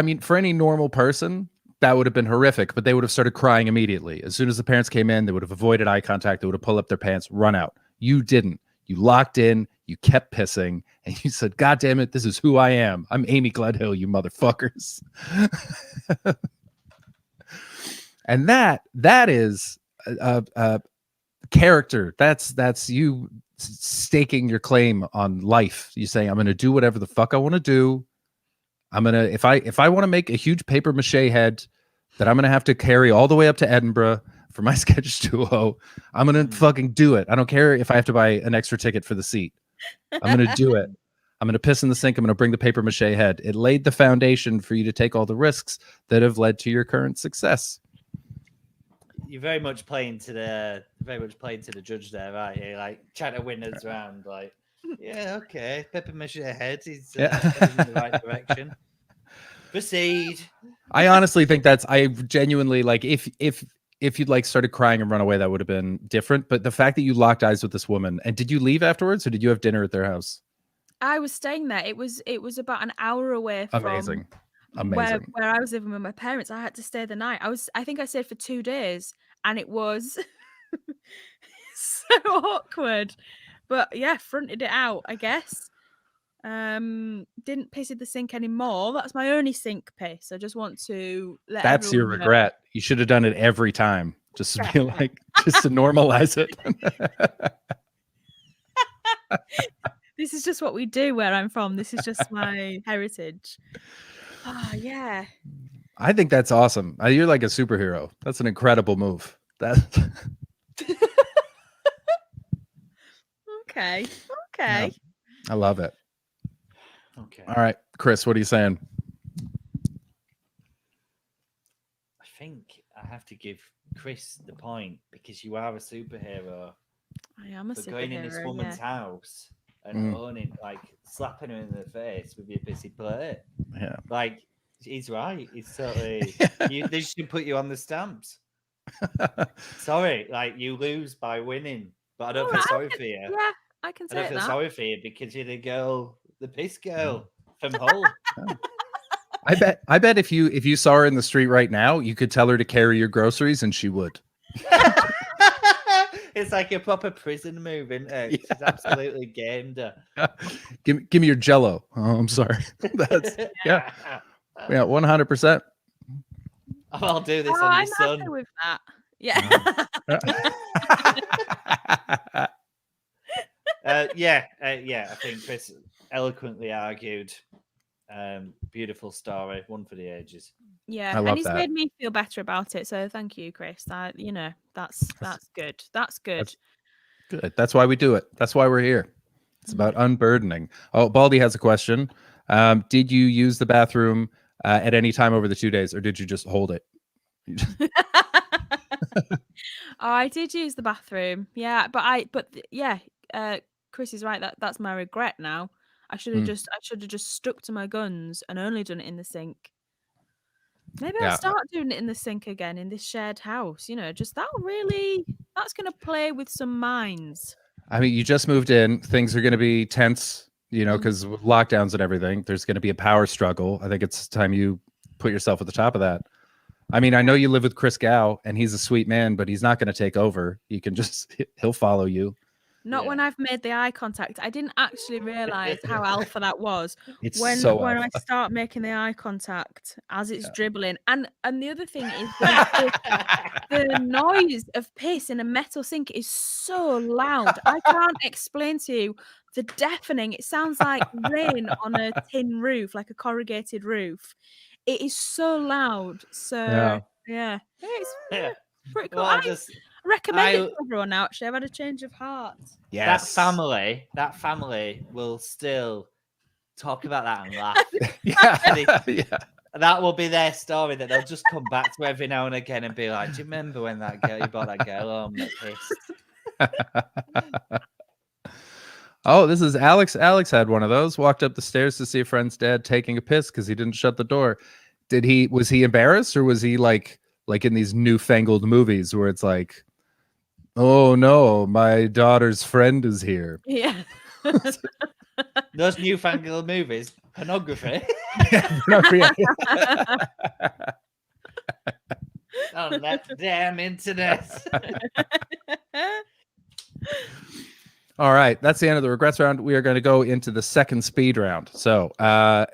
mean, for any normal person, that would have been horrific, but they would have started crying immediately. As soon as the parents came in, they would have avoided eye contact. They would have pulled up their pants, run out. You didn't. You locked in, you kept pissing, and you said, God damn it, this is who I am. I'm Amy Gledhill, you motherfuckers. And that is a character. That's you staking your claim on life. You say, I'm going to do whatever the fuck I want to do. I'm gonna if I want to make a huge paper mache head that I'm gonna have to carry all the way up to Edinburgh for my sketch duo, I'm gonna fucking do it. I don't care if I have to buy an extra ticket for the seat. I'm gonna do it. I'm gonna piss in the sink. I'm gonna bring the paper mache head. It laid the foundation for you to take all the risks that have led to your current success. You're very much playing to the judge there, right? You're like trying to win us round, like. Yeah, okay. Paper mache head is heading in the right direction. Proceed. I honestly think I genuinely like if you'd like started crying and run away, that would have been different. But the fact that you locked eyes with this woman, and did you leave afterwards or did you have dinner at their house? I was staying there. It was about an hour away from Amazing. where I was living with my parents. I had to stay the night. I think I stayed for 2 days, and it was so awkward. But yeah, fronted it out, I guess. Didn't piss in the sink anymore. That's my only sink piss. I just want to let That's your everyone know. regret. You should have done it every time. Just to be like, just to normalize it. This is just what we do where I'm from. This is just my heritage. Oh, yeah. I think that's awesome. You're like a superhero. That's an incredible move. Okay. Yeah, I love it. Okay. All right, Chris, what are you saying? I think I have to give Chris the point because you are a superhero. I am a for superhero. Going in this woman's house and owning, like slapping her in the face with your pissy plate. Yeah. Like, he's right. He's totally. They should put you on the stamps. Sorry, like you lose by winning, but I don't feel sorry for you. Yeah, I can say I don't feel that. sorry for you because you're the girl, the piss girl from Hull. I bet if you saw her in the street right now, you could tell her to carry your groceries and she would. It's like a proper prison move, isn't it? Yeah. She's absolutely gamed her. Give me your Jello. Oh, I'm sorry. That's yeah, 100%. I'll do this on I'm your son. happy with that. Yeah. I think Chris eloquently argued. Beautiful story, one for the ages. Yeah, I love and he's that. made me feel better about it. So thank you, Chris. That's good. That's good. Good. That's why we do it. That's why we're here. It's about unburdening. Oh, Baldy has a question. Did you use the bathroom at any time over the 2 days, or did you just hold it? Oh, I did use the bathroom. Yeah, but Chris is right. That's my regret now. I should have just stuck to my guns and only done it in the sink. Maybe I'll start doing it in the sink again in this shared house. Just that's gonna play with some minds. I mean, you just moved in. Things are going to be tense, because with lockdowns and everything, there's going to be a power struggle. I think it's time you put yourself at the top of that. I mean, I know you live with Chris Gow, and he's a sweet man, but he's not going to take over. He'll follow you. Not when I've made the eye contact. I didn't actually realize how alpha that was. It's when so I alpha. start making the eye contact as it's dribbling. And the other thing is the noise of piss in a metal sink is so loud. I can't explain to you the deafening. It sounds like rain on a tin roof, like a corrugated roof. It is so loud. So yeah. It's pretty cool. Well, I recommend it to everyone now. Actually, I've had a change of heart. Yes. That family will still talk about that and laugh. Yeah. That will be their story that they'll just come back to every now and again and be like, "Do you remember when you brought that girl home that pissed?" Oh, this is Alex. Alex had one of those. Walked up the stairs to see a friend's dad taking a piss because he didn't shut the door. Was he embarrassed, or was he like in these newfangled movies where it's like, oh no, my daughter's friend is here? Yeah. Those newfangled movies, pornography. On that damn internet. All right, that's the end of the regrets round. We are going to go into the second speed round. So,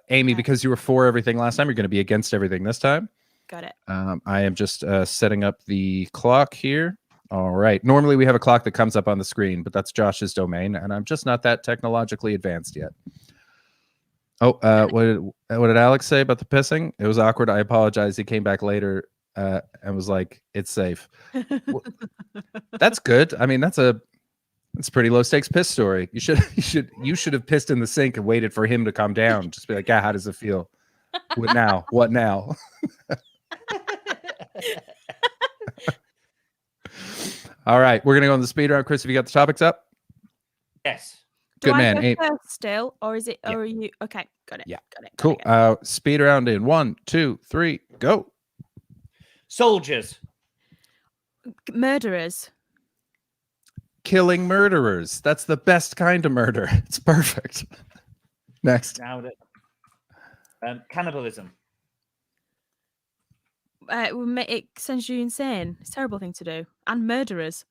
Amy, because you were for everything last time, you're going to be against everything this time. Got it. I am just setting up the clock here. All right. Normally we have a clock that comes up on the screen, but that's Josh's domain, and I'm just not that technologically advanced yet. Oh, what did Alex say about the pissing? It was awkward. I apologize. He came back later and was like, "It's safe." Well, that's good. I mean, that's a pretty low stakes piss story. You should have pissed in the sink and waited for him to calm down. Just be like, "Yeah, how does it feel? What now? What now?" All right, we're gonna go on the speed round. Chris, have you got the topics up? Yes. Good man. Do I go first still, or is it? Yeah. Or are you? Okay, got it. Yeah. Got it. Cool. Speed round in 1, 2, 3, go. Soldiers. Murderers. Killing murderers. That's the best kind of murder. It's perfect. Next. Now cannibalism. It sends you insane. It's a terrible thing to do. And murderers.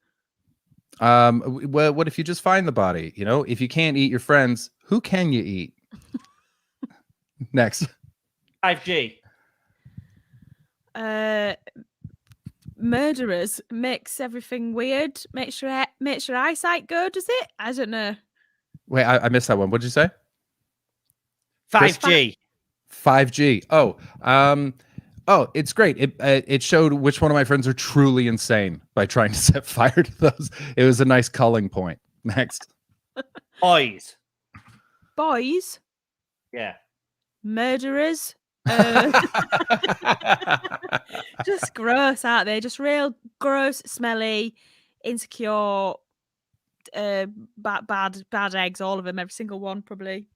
Well, what if you just find the body? If you can't eat your friends, who can you eat? Next. 5G. Murderers makes everything weird. Makes your eyesight go. Does it? I don't know. Wait, I missed that one. What did you say? 5G. 5G. Oh, it's great. It showed which one of my friends are truly insane by trying to set fire to those. It was a nice culling point. Next. Boys. Boys. Yeah. Murderers. Just gross, aren't they? Just real gross, smelly, insecure, bad eggs. All of them. Every single one, probably.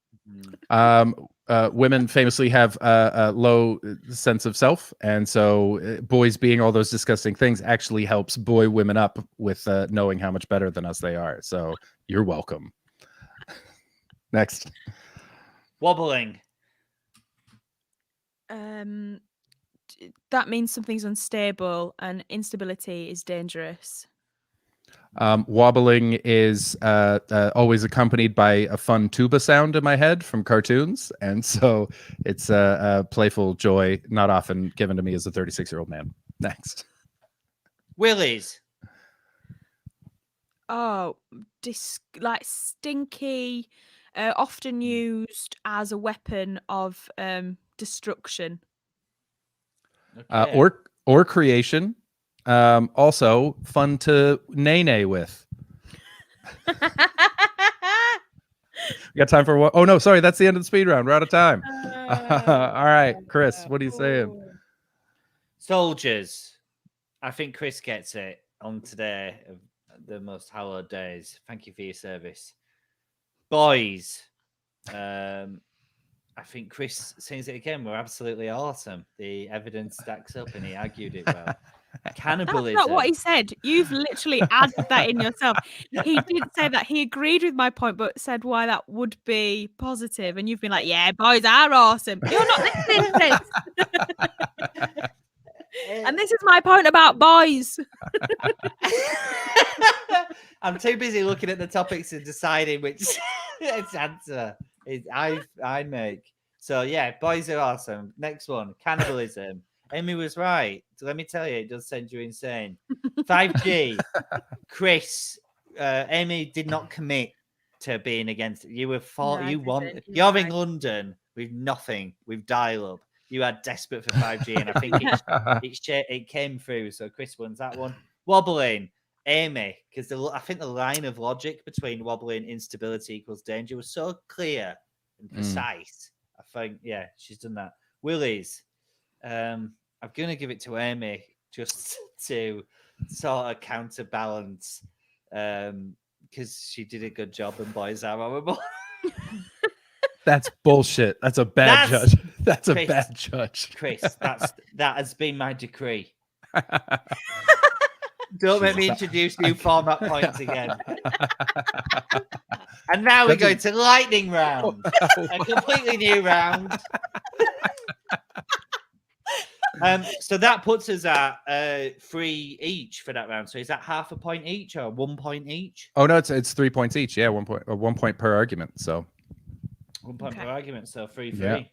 Women famously have a low sense of self, and so boys being all those disgusting things actually helps buoy women up with knowing how much better than us they are. So you're welcome. Next. Wobbling. That means something's unstable, and instability is dangerous. Wobbling is always accompanied by a fun tuba sound in my head from cartoons, and so it's a playful joy not often given to me as a 36-year-old man. Next. Willies. like stinky, often used as a weapon of destruction. Okay. Or creation. Also fun to nay with. We got time for one. Oh no, sorry, that's the end of the speed round. We're out of time. All right, Chris, what are you saying? Soldiers. I think Chris gets it on today of the most hallowed days. Thank you for your service. Boys. I think Chris sings it again. We're absolutely awesome. The evidence stacks up and he argued it well. Cannibalism. That's not what he said. You've literally added that in yourself. He didn't say that. He agreed with my point, but said why that would be positive. And you've been like, yeah, boys are awesome. You're not listening to this. And this is my point about boys. I'm too busy looking at the topics and deciding which answer I make. So yeah, boys are awesome. Next one, cannibalism. Amy was right. So let me tell you, it does send you insane. 5G. Chris, Amy did not commit to being against it. You were for No, you I want didn't. you're in London with nothing, with dial-up. You are desperate for 5G, and I think it came through. So Chris wins that one. Wobbling, Amy, because I think the line of logic between wobbling instability equals danger was so clear and precise. I think, yeah, she's done that. Willies, I'm going to give it to Amy just to sort of counterbalance because she did a good job and boys are horrible. That's bullshit. That's a bad judge. That's Chris, a bad judge. Chris, that has been my decree. Don't make me introduce new format points again. And now we go to lightning round. A completely new round. So that puts us at 3 each for that round. So is that half a point each or 1 point each? Oh no, it's 3 points each. Yeah, 1 point per argument. So 1 point per argument. So 3-3. Yeah.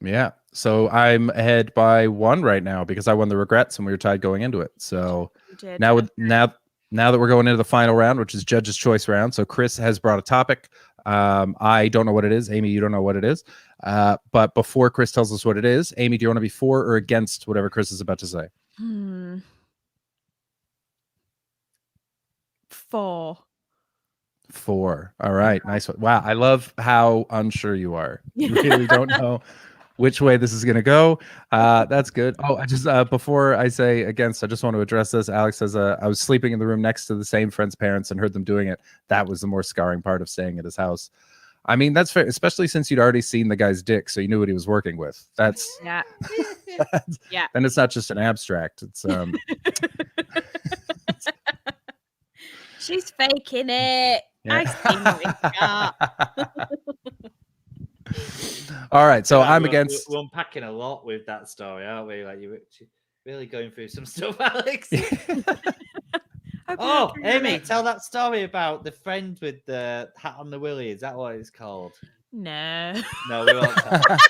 Yeah. So I'm ahead by 1 right now because I won the regrets and we were tied going into it. So now that we're going into the final round, which is judge's choice round. So Chris has brought a topic. I don't know what it is. Amy, you don't know what it is. But before Chris tells us what it is, Amy, do you want to be for or against whatever Chris is about to say? 4. 4. All right. Nice one. Wow. I love how unsure you are. You really don't know which way this is going to go. That's good. Oh, I just, before I say against, I just want to address this. Alex says, I was sleeping in the room next to the same friend's parents and heard them doing it. That was the more scarring part of staying at his house. I mean, that's fair, especially since you'd already seen the guy's dick, so you knew what he was working with. That's yeah. Yeah. Then it's not just an abstract. It's She's faking it. Yeah. I All right, so I'm against. We're unpacking a lot with that story, aren't we? Like you're really going through some stuff, Alex. Oh, Amy, tell that story about the friend with the hat on the willy. Is that what it's called? No, we won't tell that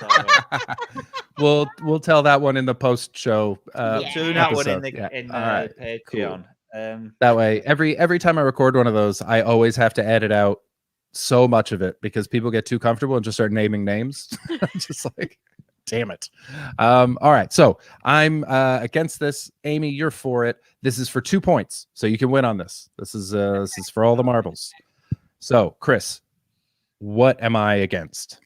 story. We'll tell that one in the post show. Tune that one in the Patreon. Cool. That way, every time I record one of those, I always have to edit out so much of it because people get too comfortable and just start naming names. Just like, damn it. All right, so I'm against this. Amy, you're for it. This is for 2 points, so you can win on this. This is for all the marbles. So, Chris, what am I against?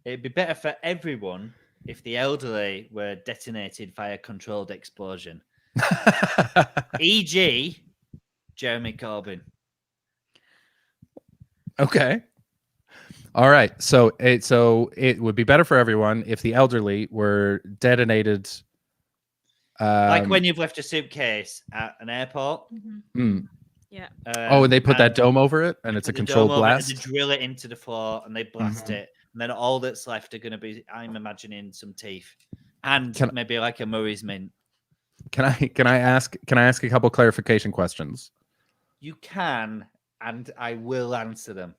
It'd be better for everyone if the elderly were detonated via controlled explosion. E.g., Jeremy Corbyn. Okay. All right. So it would be better for everyone if the elderly were detonated. Like when you've left a suitcase at an airport. Mm-hmm. Yeah. And they put that dome over it, and it's a controlled blast. They drill it into the floor, and they blast it, and then all that's left are going to be, I'm imagining, some teeth, and maybe like a Murray's mint. Can I ask a couple clarification questions? You can, and I will answer them.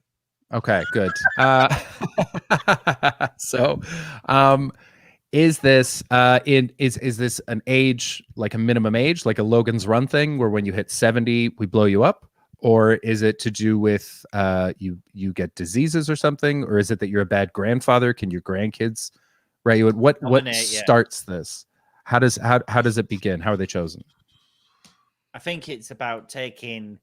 Okay, good. So, is this is this an age, like a minimum age, like a Logan's Run thing, where when you hit 70 we blow you up, or is it to do with you get diseases or something, or is it that you're a bad grandfather? Can your grandkids write you? What starts this? How does it begin? How are they chosen? I think it's about taking.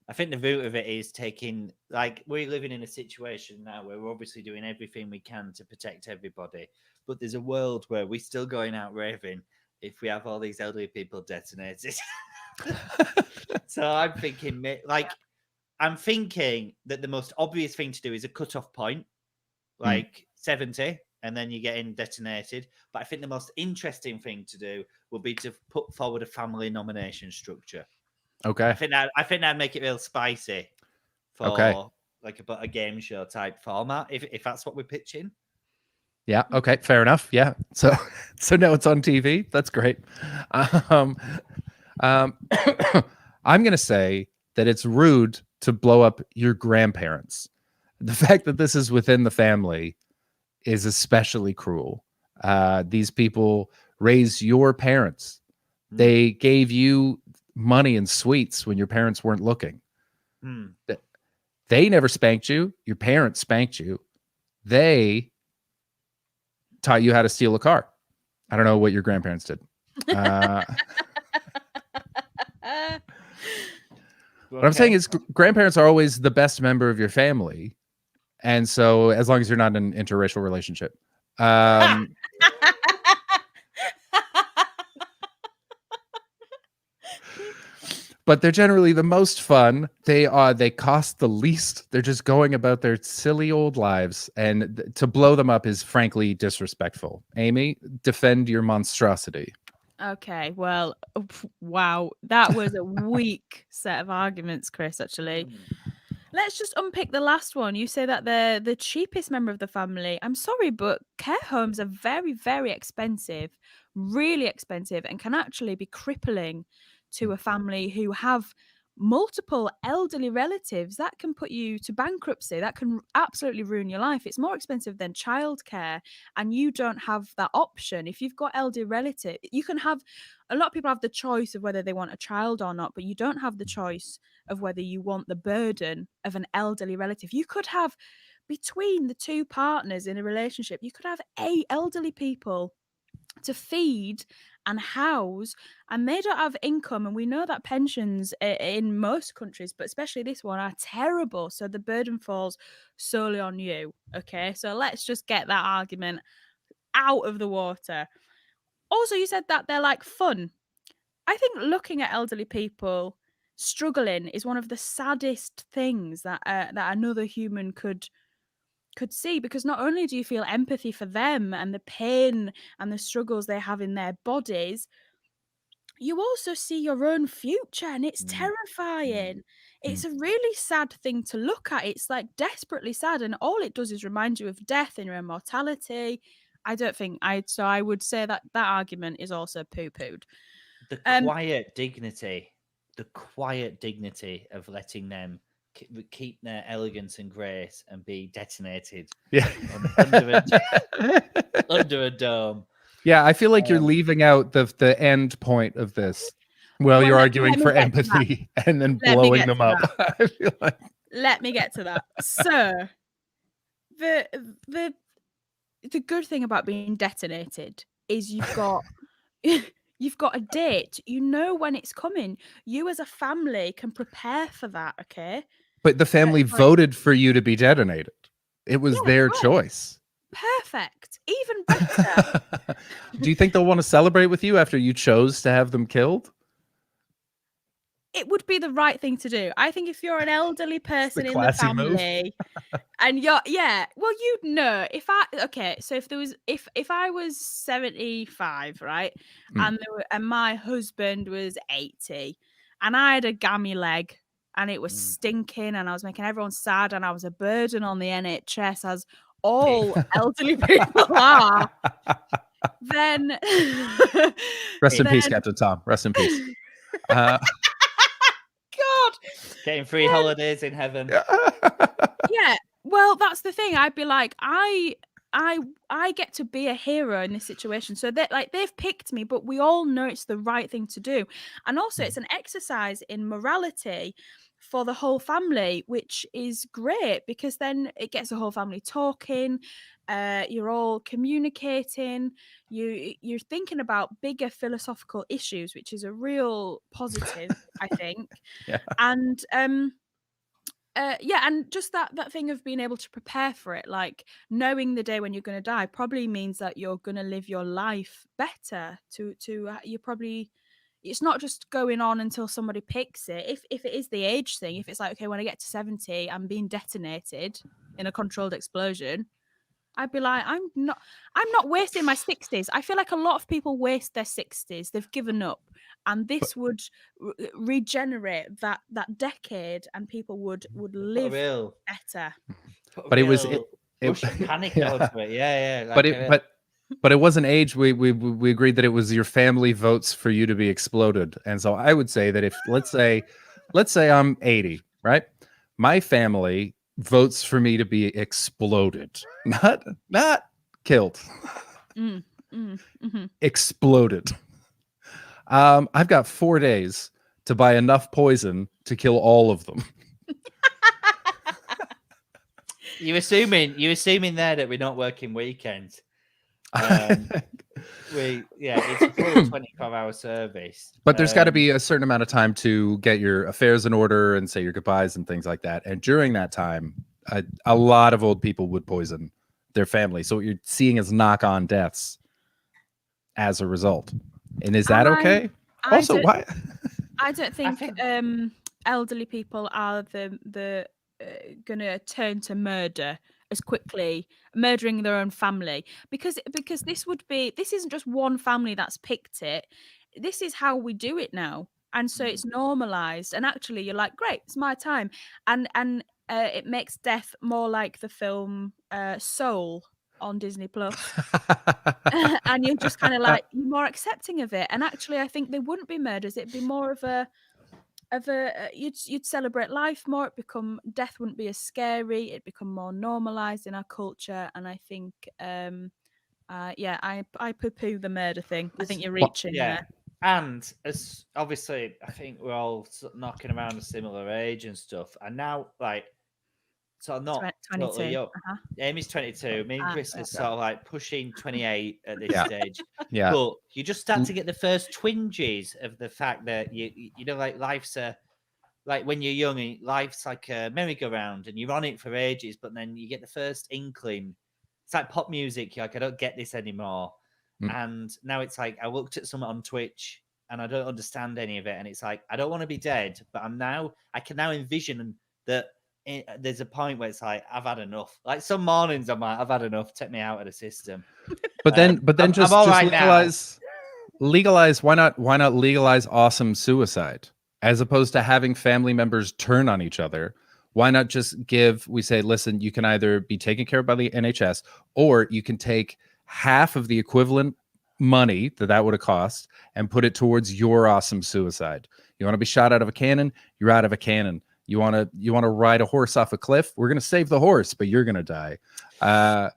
I think the root of it is taking. Like, we're living in a situation now where we're obviously doing everything we can to protect everybody, but there's a world where we're still going out raving if we have all these elderly people detonated. So I'm thinking, I'm thinking that the most obvious thing to do is a cut-off point, like 70, and then you're getting detonated. But I think the most interesting thing to do would be to put forward a family nomination structure. Okay. I think that'd make it real spicy for like a game show type format, if that's what we're pitching. Yeah. Okay. Fair enough. Yeah. So now it's on TV. That's great. I'm gonna say that it's rude to blow up your grandparents. The fact that this is within the family is especially cruel. These people raised your parents. They gave you money and sweets when your parents weren't looking. They never spanked you. Your parents spanked you. They taught you how to steal a car. I don't know what your grandparents did. What I'm saying is grandparents are always the best member of your family. And so as long as you're not in an interracial relationship. But they're generally the most fun. They cost the least. They're just going about their silly old lives, and to blow them up is frankly disrespectful. Amy, defend your monstrosity. Okay, well, wow, that was a weak set of arguments, Chris, actually. Let's just unpick the last one. You say that they're the cheapest member of the family. I'm sorry, but care homes are very, very expensive, really expensive, and can actually be crippling to a family who have multiple elderly relatives. That can put you to bankruptcy. That can absolutely ruin your life. It's more expensive than childcare, and you don't have that option. If you've got elderly relatives, you can have, a lot of people have the choice of whether they want a child or not, but you don't have the choice of whether you want the burden of an elderly relative. You could have, between the two partners in a relationship, you could have 8 elderly people to feed and house, and they don't have income. And we know that pensions in most countries, but especially this one, are terrible. So the burden falls solely on you. Okay, so let's just get that argument out of the water. Also, you said that they're like fun. I think looking at elderly people struggling is one of the saddest things that another human could see, because not only do you feel empathy for them and the pain and the struggles they have in their bodies, you also see your own future, and it's terrifying. It's a really sad thing to look at. It's like desperately sad, and all it does is remind you of death and your immortality. I would say that argument is also poo-pooed. The quiet dignity of letting them keep their elegance and grace and be detonated under a dome. Yeah, I feel like you're leaving out the end point of this. Well, you're arguing for empathy and then blowing them up. I feel like... Let me get to that. So, the good thing about being detonated is you've got you've got a date. You know when it's coming. You as a family can prepare for that, okay? But the family voted for you to be detonated. It was their choice. Perfect. Even better. Do you think they'll want to celebrate with you after you chose to have them killed? It would be the right thing to do. I think if you're an elderly person in the family and you'd know, if I was 75, right? And my husband was 80 and I had a gammy leg and it was stinking and I was making everyone sad and I was a burden on the NHS, as all elderly people are, then rest in peace, Captain Tom. Rest in peace. God, getting free holidays in heaven. Yeah, well, that's the thing. I'd be like, I get to be a hero in this situation. So that, like, they've picked me, but we all know it's the right thing to do. And also it's an exercise in morality for the whole family, which is great because then it gets the whole family talking. You're all communicating. You're thinking about bigger philosophical issues, which is a real positive, I think. Yeah. And and just that thing of being able to prepare for it, like knowing the day when you're going to die, probably means that you're going to live your life better. You probably, it's not just going on until somebody picks it. If it is the age thing, if it's like, okay, when I get to 70, I'm being detonated in a controlled explosion, I'd be like, I'm not wasting my 60s. I feel like a lot of people waste their 60s. They've given up. And this would regenerate that decade, and people would live better. But it was panic onto it. Yeah. Like but it wasn't age. We agreed that it was your family votes for you to be exploded. And so I would say that if let's say I'm 80, right? My family votes for me to be exploded, not killed. Exploded. I've got 4 days to buy enough poison to kill all of them. You're assuming there that we're not working weekends. It's a full 24-hour service. But there's got to be a certain amount of time to get your affairs in order and say your goodbyes and things like that. And during that time, a lot of old people would poison their family. So what you're seeing is knock-on deaths as a result. And is that okay? Why? I don't think elderly people are the gonna turn to murder as quickly, murdering their own family, because this isn't just one family that's picked it. This is how we do it now, and so it's normalized. And actually, you're like, great, it's my time, and it makes death more like the film Soul on Disney Plus. And you're just kind of like, you're more accepting of it. And actually, I think they wouldn't be murders. It'd be more of a you'd celebrate life more. Death wouldn't be as scary. It'd become more normalized in our culture. And I think I poo-poo the murder thing. I think you're reaching there. And as obviously, I think we're all knocking around a similar age and stuff. And now, like, so I'm not 22. Totally young. Amy's 22. Me and Chris are sort of like pushing 28 at this stage. Yeah. But you just start to get the first twinges of the fact that you know, like life's like when you're young, life's like a merry-go-round and you're on it for ages, but then you get the first inkling. It's like pop music. You're like, I don't get this anymore. And now it's like, I looked at someone on Twitch and I don't understand any of it. And it's like, I don't want to be dead, but I can now envision that there's a point where it's like, I've had enough. Like some mornings I'm like, I've had enough. Take me out of the system. But then just legalize. Why not legalize awesome suicide as opposed to having family members turn on each other? Why not just we say, listen, you can either be taken care of by the NHS or you can take half of the equivalent money that would have cost and put it towards your awesome suicide. You want to be shot out of a cannon? You're out of a cannon. You want to ride a horse off a cliff? We're going to save the horse, but you're going to die. Why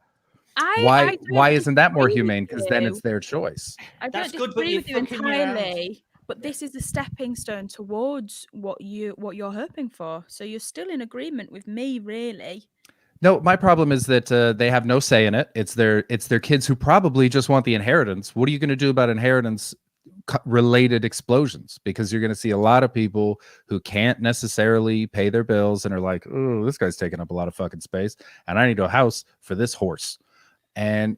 isn't that more humane? Because then it's their choice. I don't disagree with you entirely, but this is a stepping stone towards what you're hoping for. So you're still in agreement with me, really. No, my problem is that they have no say in it. It's their kids who probably just want the inheritance. What are you going to do about inheritance related explosions? Because you're going to see a lot of people who can't necessarily pay their bills and are like, oh, this guy's taking up a lot of fucking space and I need a house for this horse. And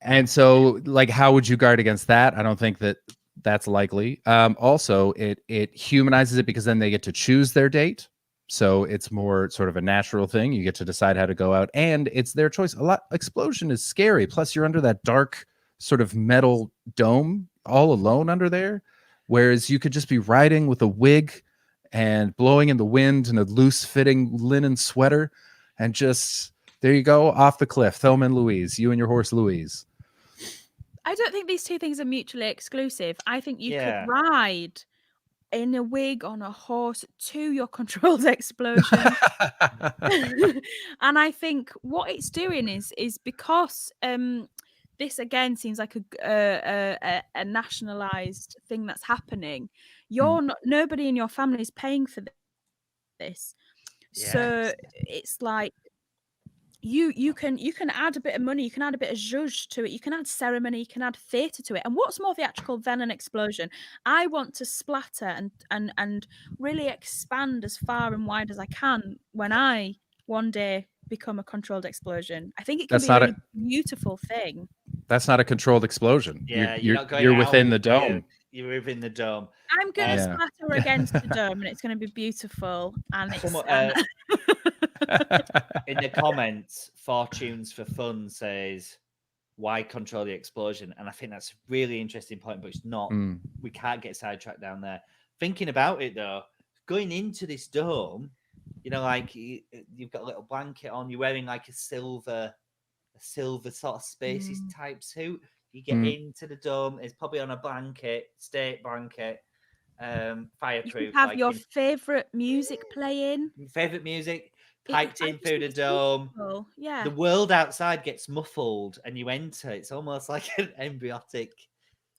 and so, like, how would you guard against that? I don't think that that's likely. Also, it humanizes it because then they get to choose their date. So it's more sort of a natural thing. You get to decide how to go out, and it's their choice. Explosion is scary. Plus, you're under that dark sort of metal dome all alone under there, whereas you could just be riding with a wig and blowing in the wind and a loose-fitting linen sweater, and just there you go, off the cliff. Thelma and Louise, you and your horse Louise. I don't think these two things are mutually exclusive. I think you could ride in a wig on a horse to your controlled explosion. And I think what it's doing is because this again seems like a nationalized thing that's happening. you're not. Nobody in your family is paying for this, so Yes. it's like you can add a bit of money, you can add a bit of zhuzh to it, you can add ceremony, you can add theatre to it. And what's more theatrical than an explosion? I want to splatter and really expand as far and wide as I can when I one day become a controlled explosion. I think it can That's be a not really beautiful thing. That's not a controlled explosion. Yeah, you're not going you're out, within the dome. You're within the dome. I'm gonna Yeah. splatter against the dome, and it's gonna be beautiful. And it's in the comments, Fortunes for Fun says, "Why control the explosion?" And I think that's a really interesting point, but it's not. We can't get sidetracked down there. Thinking about it though, going into this dome, you know, like you've got a little blanket on, you're wearing like a silver sort of spacey type suit. You get into the dome, it's probably on a blanket, state blanket, fireproof. You can have your favorite music playing. Favorite music piped in through the dome. Beautiful. Yeah. The world outside gets muffled and you enter. It's almost like an embryotic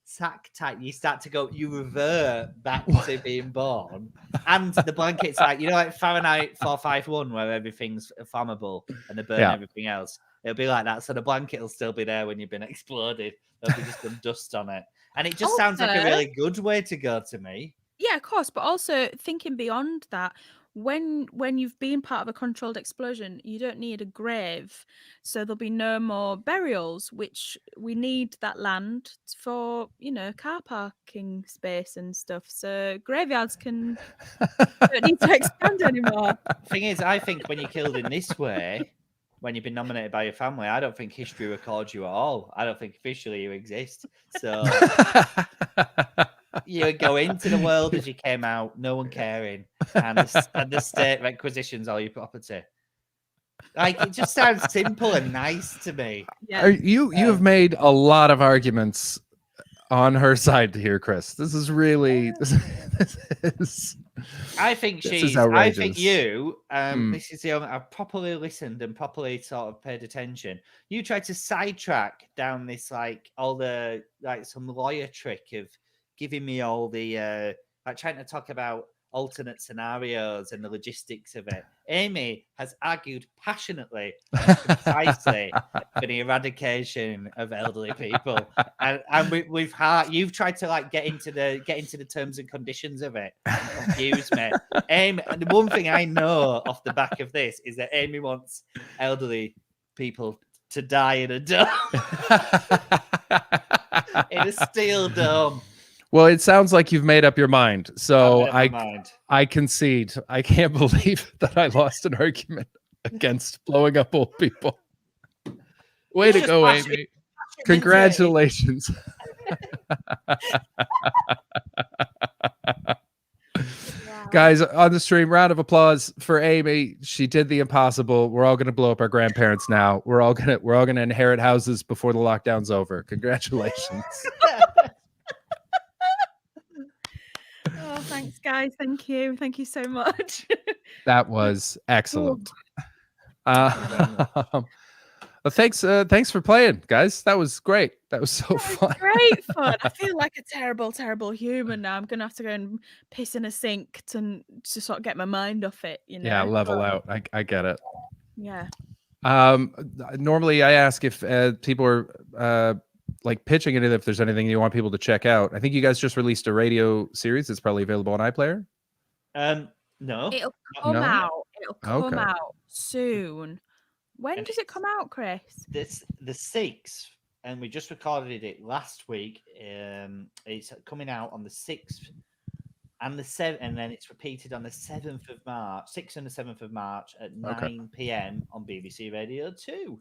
sack type. You start to go, you revert back to being born. And the blanket's like, you know, like Fahrenheit 451, where everything's flammable and they burn everything else. It'll be like that. So the blanket will still be there when you've been exploded. There'll be just some dust on it. And it just sounds like a really good way to go to me. Yeah, of course. But also thinking beyond that, when you've been part of a controlled explosion, you don't need a grave. So there'll be no more burials, which we need that land for, you know, car parking space and stuff. So graveyards don't need to expand anymore. Thing is, I think when you're killed in this way, when you've been nominated by your family, I don't think history records you at all. I don't think officially you exist. So you go into the world as you came out, no one caring, and the state requisitions all your property. Like, it just sounds simple and nice to me. Yeah. You have made a lot of arguments on her side here, Chris. This is really this is. I think she's. I think you. This is the only. I've properly listened and properly sort of paid attention. You tried to sidetrack down this, like all the some lawyer trick of giving me all the trying to talk about alternate scenarios and the logistics of it. Amy has argued passionately and precisely for the eradication of elderly people, and you've tried to get into the terms and conditions of it and confuse me. Amy, and the one thing I know off the back of this is that Amy wants elderly people to die in a dome, in a steel dome. Well, it sounds like you've made up your mind. So I concede. I can't believe that I lost an argument against blowing up old people. Way to go, Amy. Congratulations. Guys, on the stream, round of applause for Amy. She did the impossible. We're all going to blow up our grandparents now. We're all going to inherit houses before the lockdown's over. Congratulations. Oh, thanks, guys. Thank you so much. That was excellent. Thanks for playing, guys. That was great. That was so fun. Great fun. I feel like a terrible human now. I'm gonna have to go and piss in a sink to sort of get my mind off it. You know. Yeah, level out. I get it. Yeah. Normally I ask if people are pitching it, if there's anything you want people to check out. I think you guys just released a radio series that's probably available on iPlayer. No. It'll come out. It'll come out soon. When does it come out, Chris? The 6th, and we just recorded it last week. It's coming out on the 6th and the 7th, and then it's repeated on the 7th of March, 6th and the 7th of March at 9 p.m. on BBC Radio 2.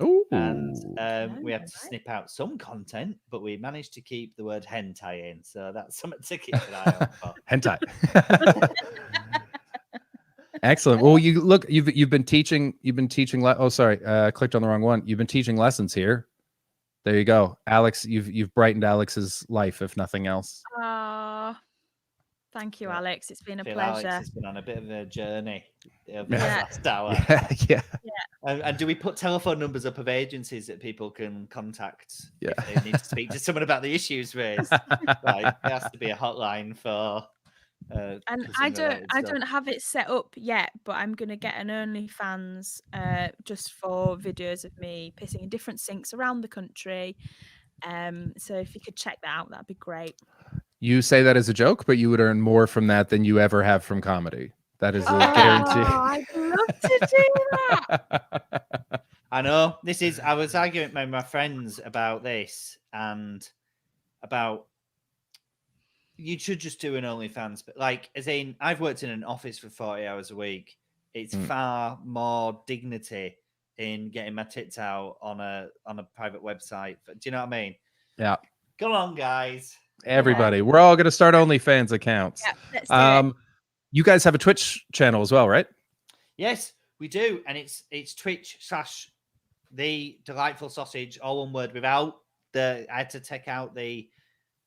Ooh. And we had to snip out some content, but we managed to keep the word hentai in, so that's something to keep an eye out for. Hentai. Excellent. Well, you've been teaching. Clicked on the wrong one. You've been teaching lessons here. There you go, Alex. You've brightened Alex's life, if nothing else. Thank you, Alex. It's been a pleasure. Alex has been on a bit of a journey over the last hour. Yeah. And do we put telephone numbers up of agencies that people can contact Yeah. if they need to speak to someone about the issues raised? Like, there has to be a hotline for. And I don't have it set up yet, but I'm gonna get an OnlyFans just for videos of me pissing in different sinks around the country. So if you could check that out, that'd be great. You say that as a joke, but you would earn more from that than you ever have from comedy. That is a guarantee. I'd love to do that. I know. I was arguing with my friends about this and about you should just do an OnlyFans, but like, as in, I've worked in an office for 40 hours a week. It's far more dignity in getting my tits out on a private website. Do you know what I mean? Yeah. Go on, guys. Everybody, we're all gonna start OnlyFans accounts. Yeah, let's do it. You guys have a Twitch channel as well, right? Yes, we do, and it's Twitch/The Delightful Sausage, all one word, without I had to take out the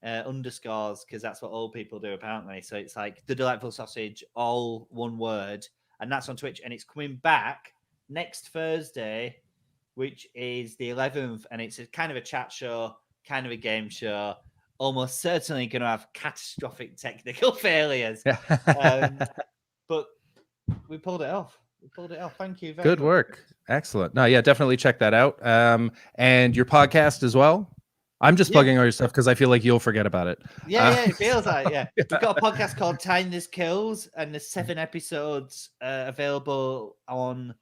underscores because that's what old people do apparently. So it's like The Delightful Sausage, all one word, and that's on Twitch, and it's coming back next Thursday, which is the 11th, and it's a kind of a chat show, kind of a game show, almost certainly going to have catastrophic technical failures. But we pulled it off. Thank you very much. Good work. Excellent. No, yeah, definitely check that out. And your podcast as well. I'm just plugging all your stuff because I feel like you'll forget about it. Yeah, it feels like, yeah. We've got a podcast called Kindness Kills, and there's 7 episodes available on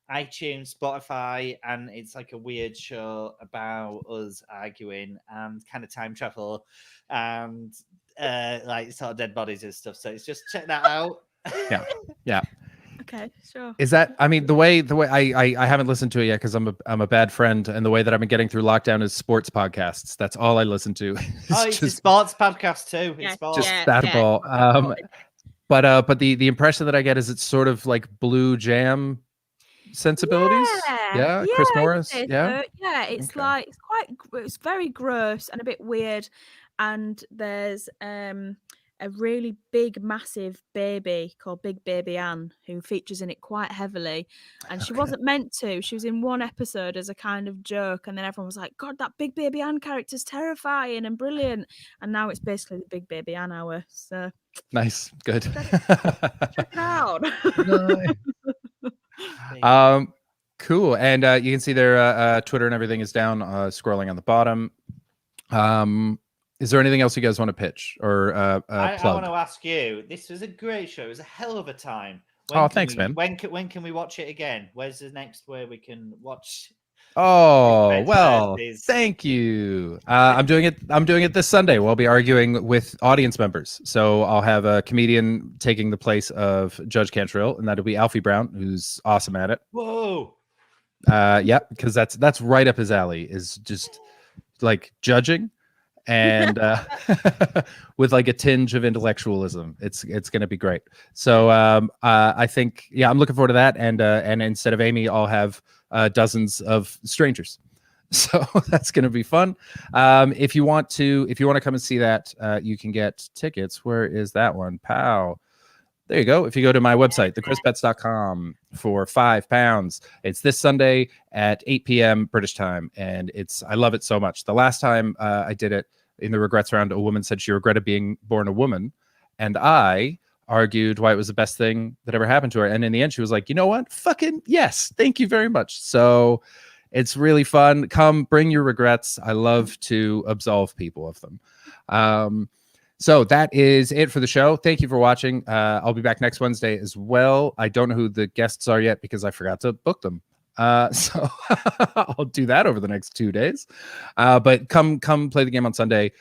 iTunes, Spotify, and it's like a weird show about us arguing and kind of time travel and like sort of dead bodies and stuff. So it's just check that out. Yeah. Okay, sure. Is that? I mean, the way I haven't listened to it yet because I'm a bad friend, and the way that I've been getting through lockdown is sports podcasts. That's all I listen to. It's a sports podcast too. It's just basketball. But the impression that I get is it's sort of like Blue Jam sensibilities. Yeah, Chris Morris. It's like it's very gross and a bit weird, and there's a really big, massive baby called Big Baby Ann who features in it quite heavily, and she wasn't meant to. She was in one episode as a kind of joke, and then everyone was like, "God, that Big Baby Ann character's terrifying and brilliant," and now it's basically the Big Baby Ann hour. So nice, good. Check it out. Cool. And you can see their Twitter and everything is down, scrolling on the bottom. Is there anything else you guys want to pitch or plug? I want to ask you. This was a great show. It was a hell of a time. Thanks, man. When can we watch it again? Where's the next way we can watch? Oh, well, thank you. I'm doing it this Sunday. We'll be arguing with audience members. So I'll have a comedian taking the place of Judge Cantrill, and that'll be Alfie Brown, who's awesome at it. Whoa. Yeah, because that's right up his alley, is just like judging and with like a tinge of intellectualism. It's going to be great. So I think, I'm looking forward to that. And instead of Amy, I'll have dozens of strangers. So that's going to be fun. If you want to come and see that, you can get tickets. Where is that one? Pow. There you go. If you go to my website, thechrispets.com, for £5, it's this Sunday at 8 p.m. British time. And I love it so much. The last time I did it in the regrets round, a woman said she regretted being born a woman. And I argued why it was the best thing that ever happened to her. And in the end, she was like, you know what? Fucking yes. Thank you very much. So it's really fun. Come, bring your regrets. I love to absolve people of them. So that is it for the show. Thank you for watching. I'll be back next Wednesday as well. I don't know who the guests are yet because I forgot to book them. So I'll do that over the next 2 days. But come play the game on Sunday.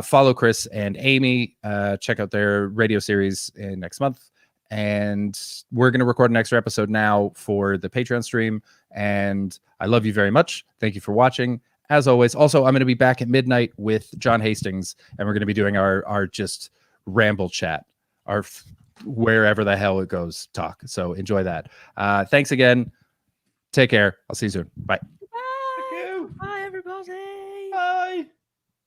Follow Chris and Amy. Check out their radio series next month. And we're going to record an extra episode now for the Patreon stream. And I love you very much. Thank you for watching. As always, also, I'm going to be back at midnight with John Hastings, and we're going to be doing our just ramble chat, our wherever the hell it goes talk. So enjoy that. Thanks again. Take care. I'll see you soon. Bye.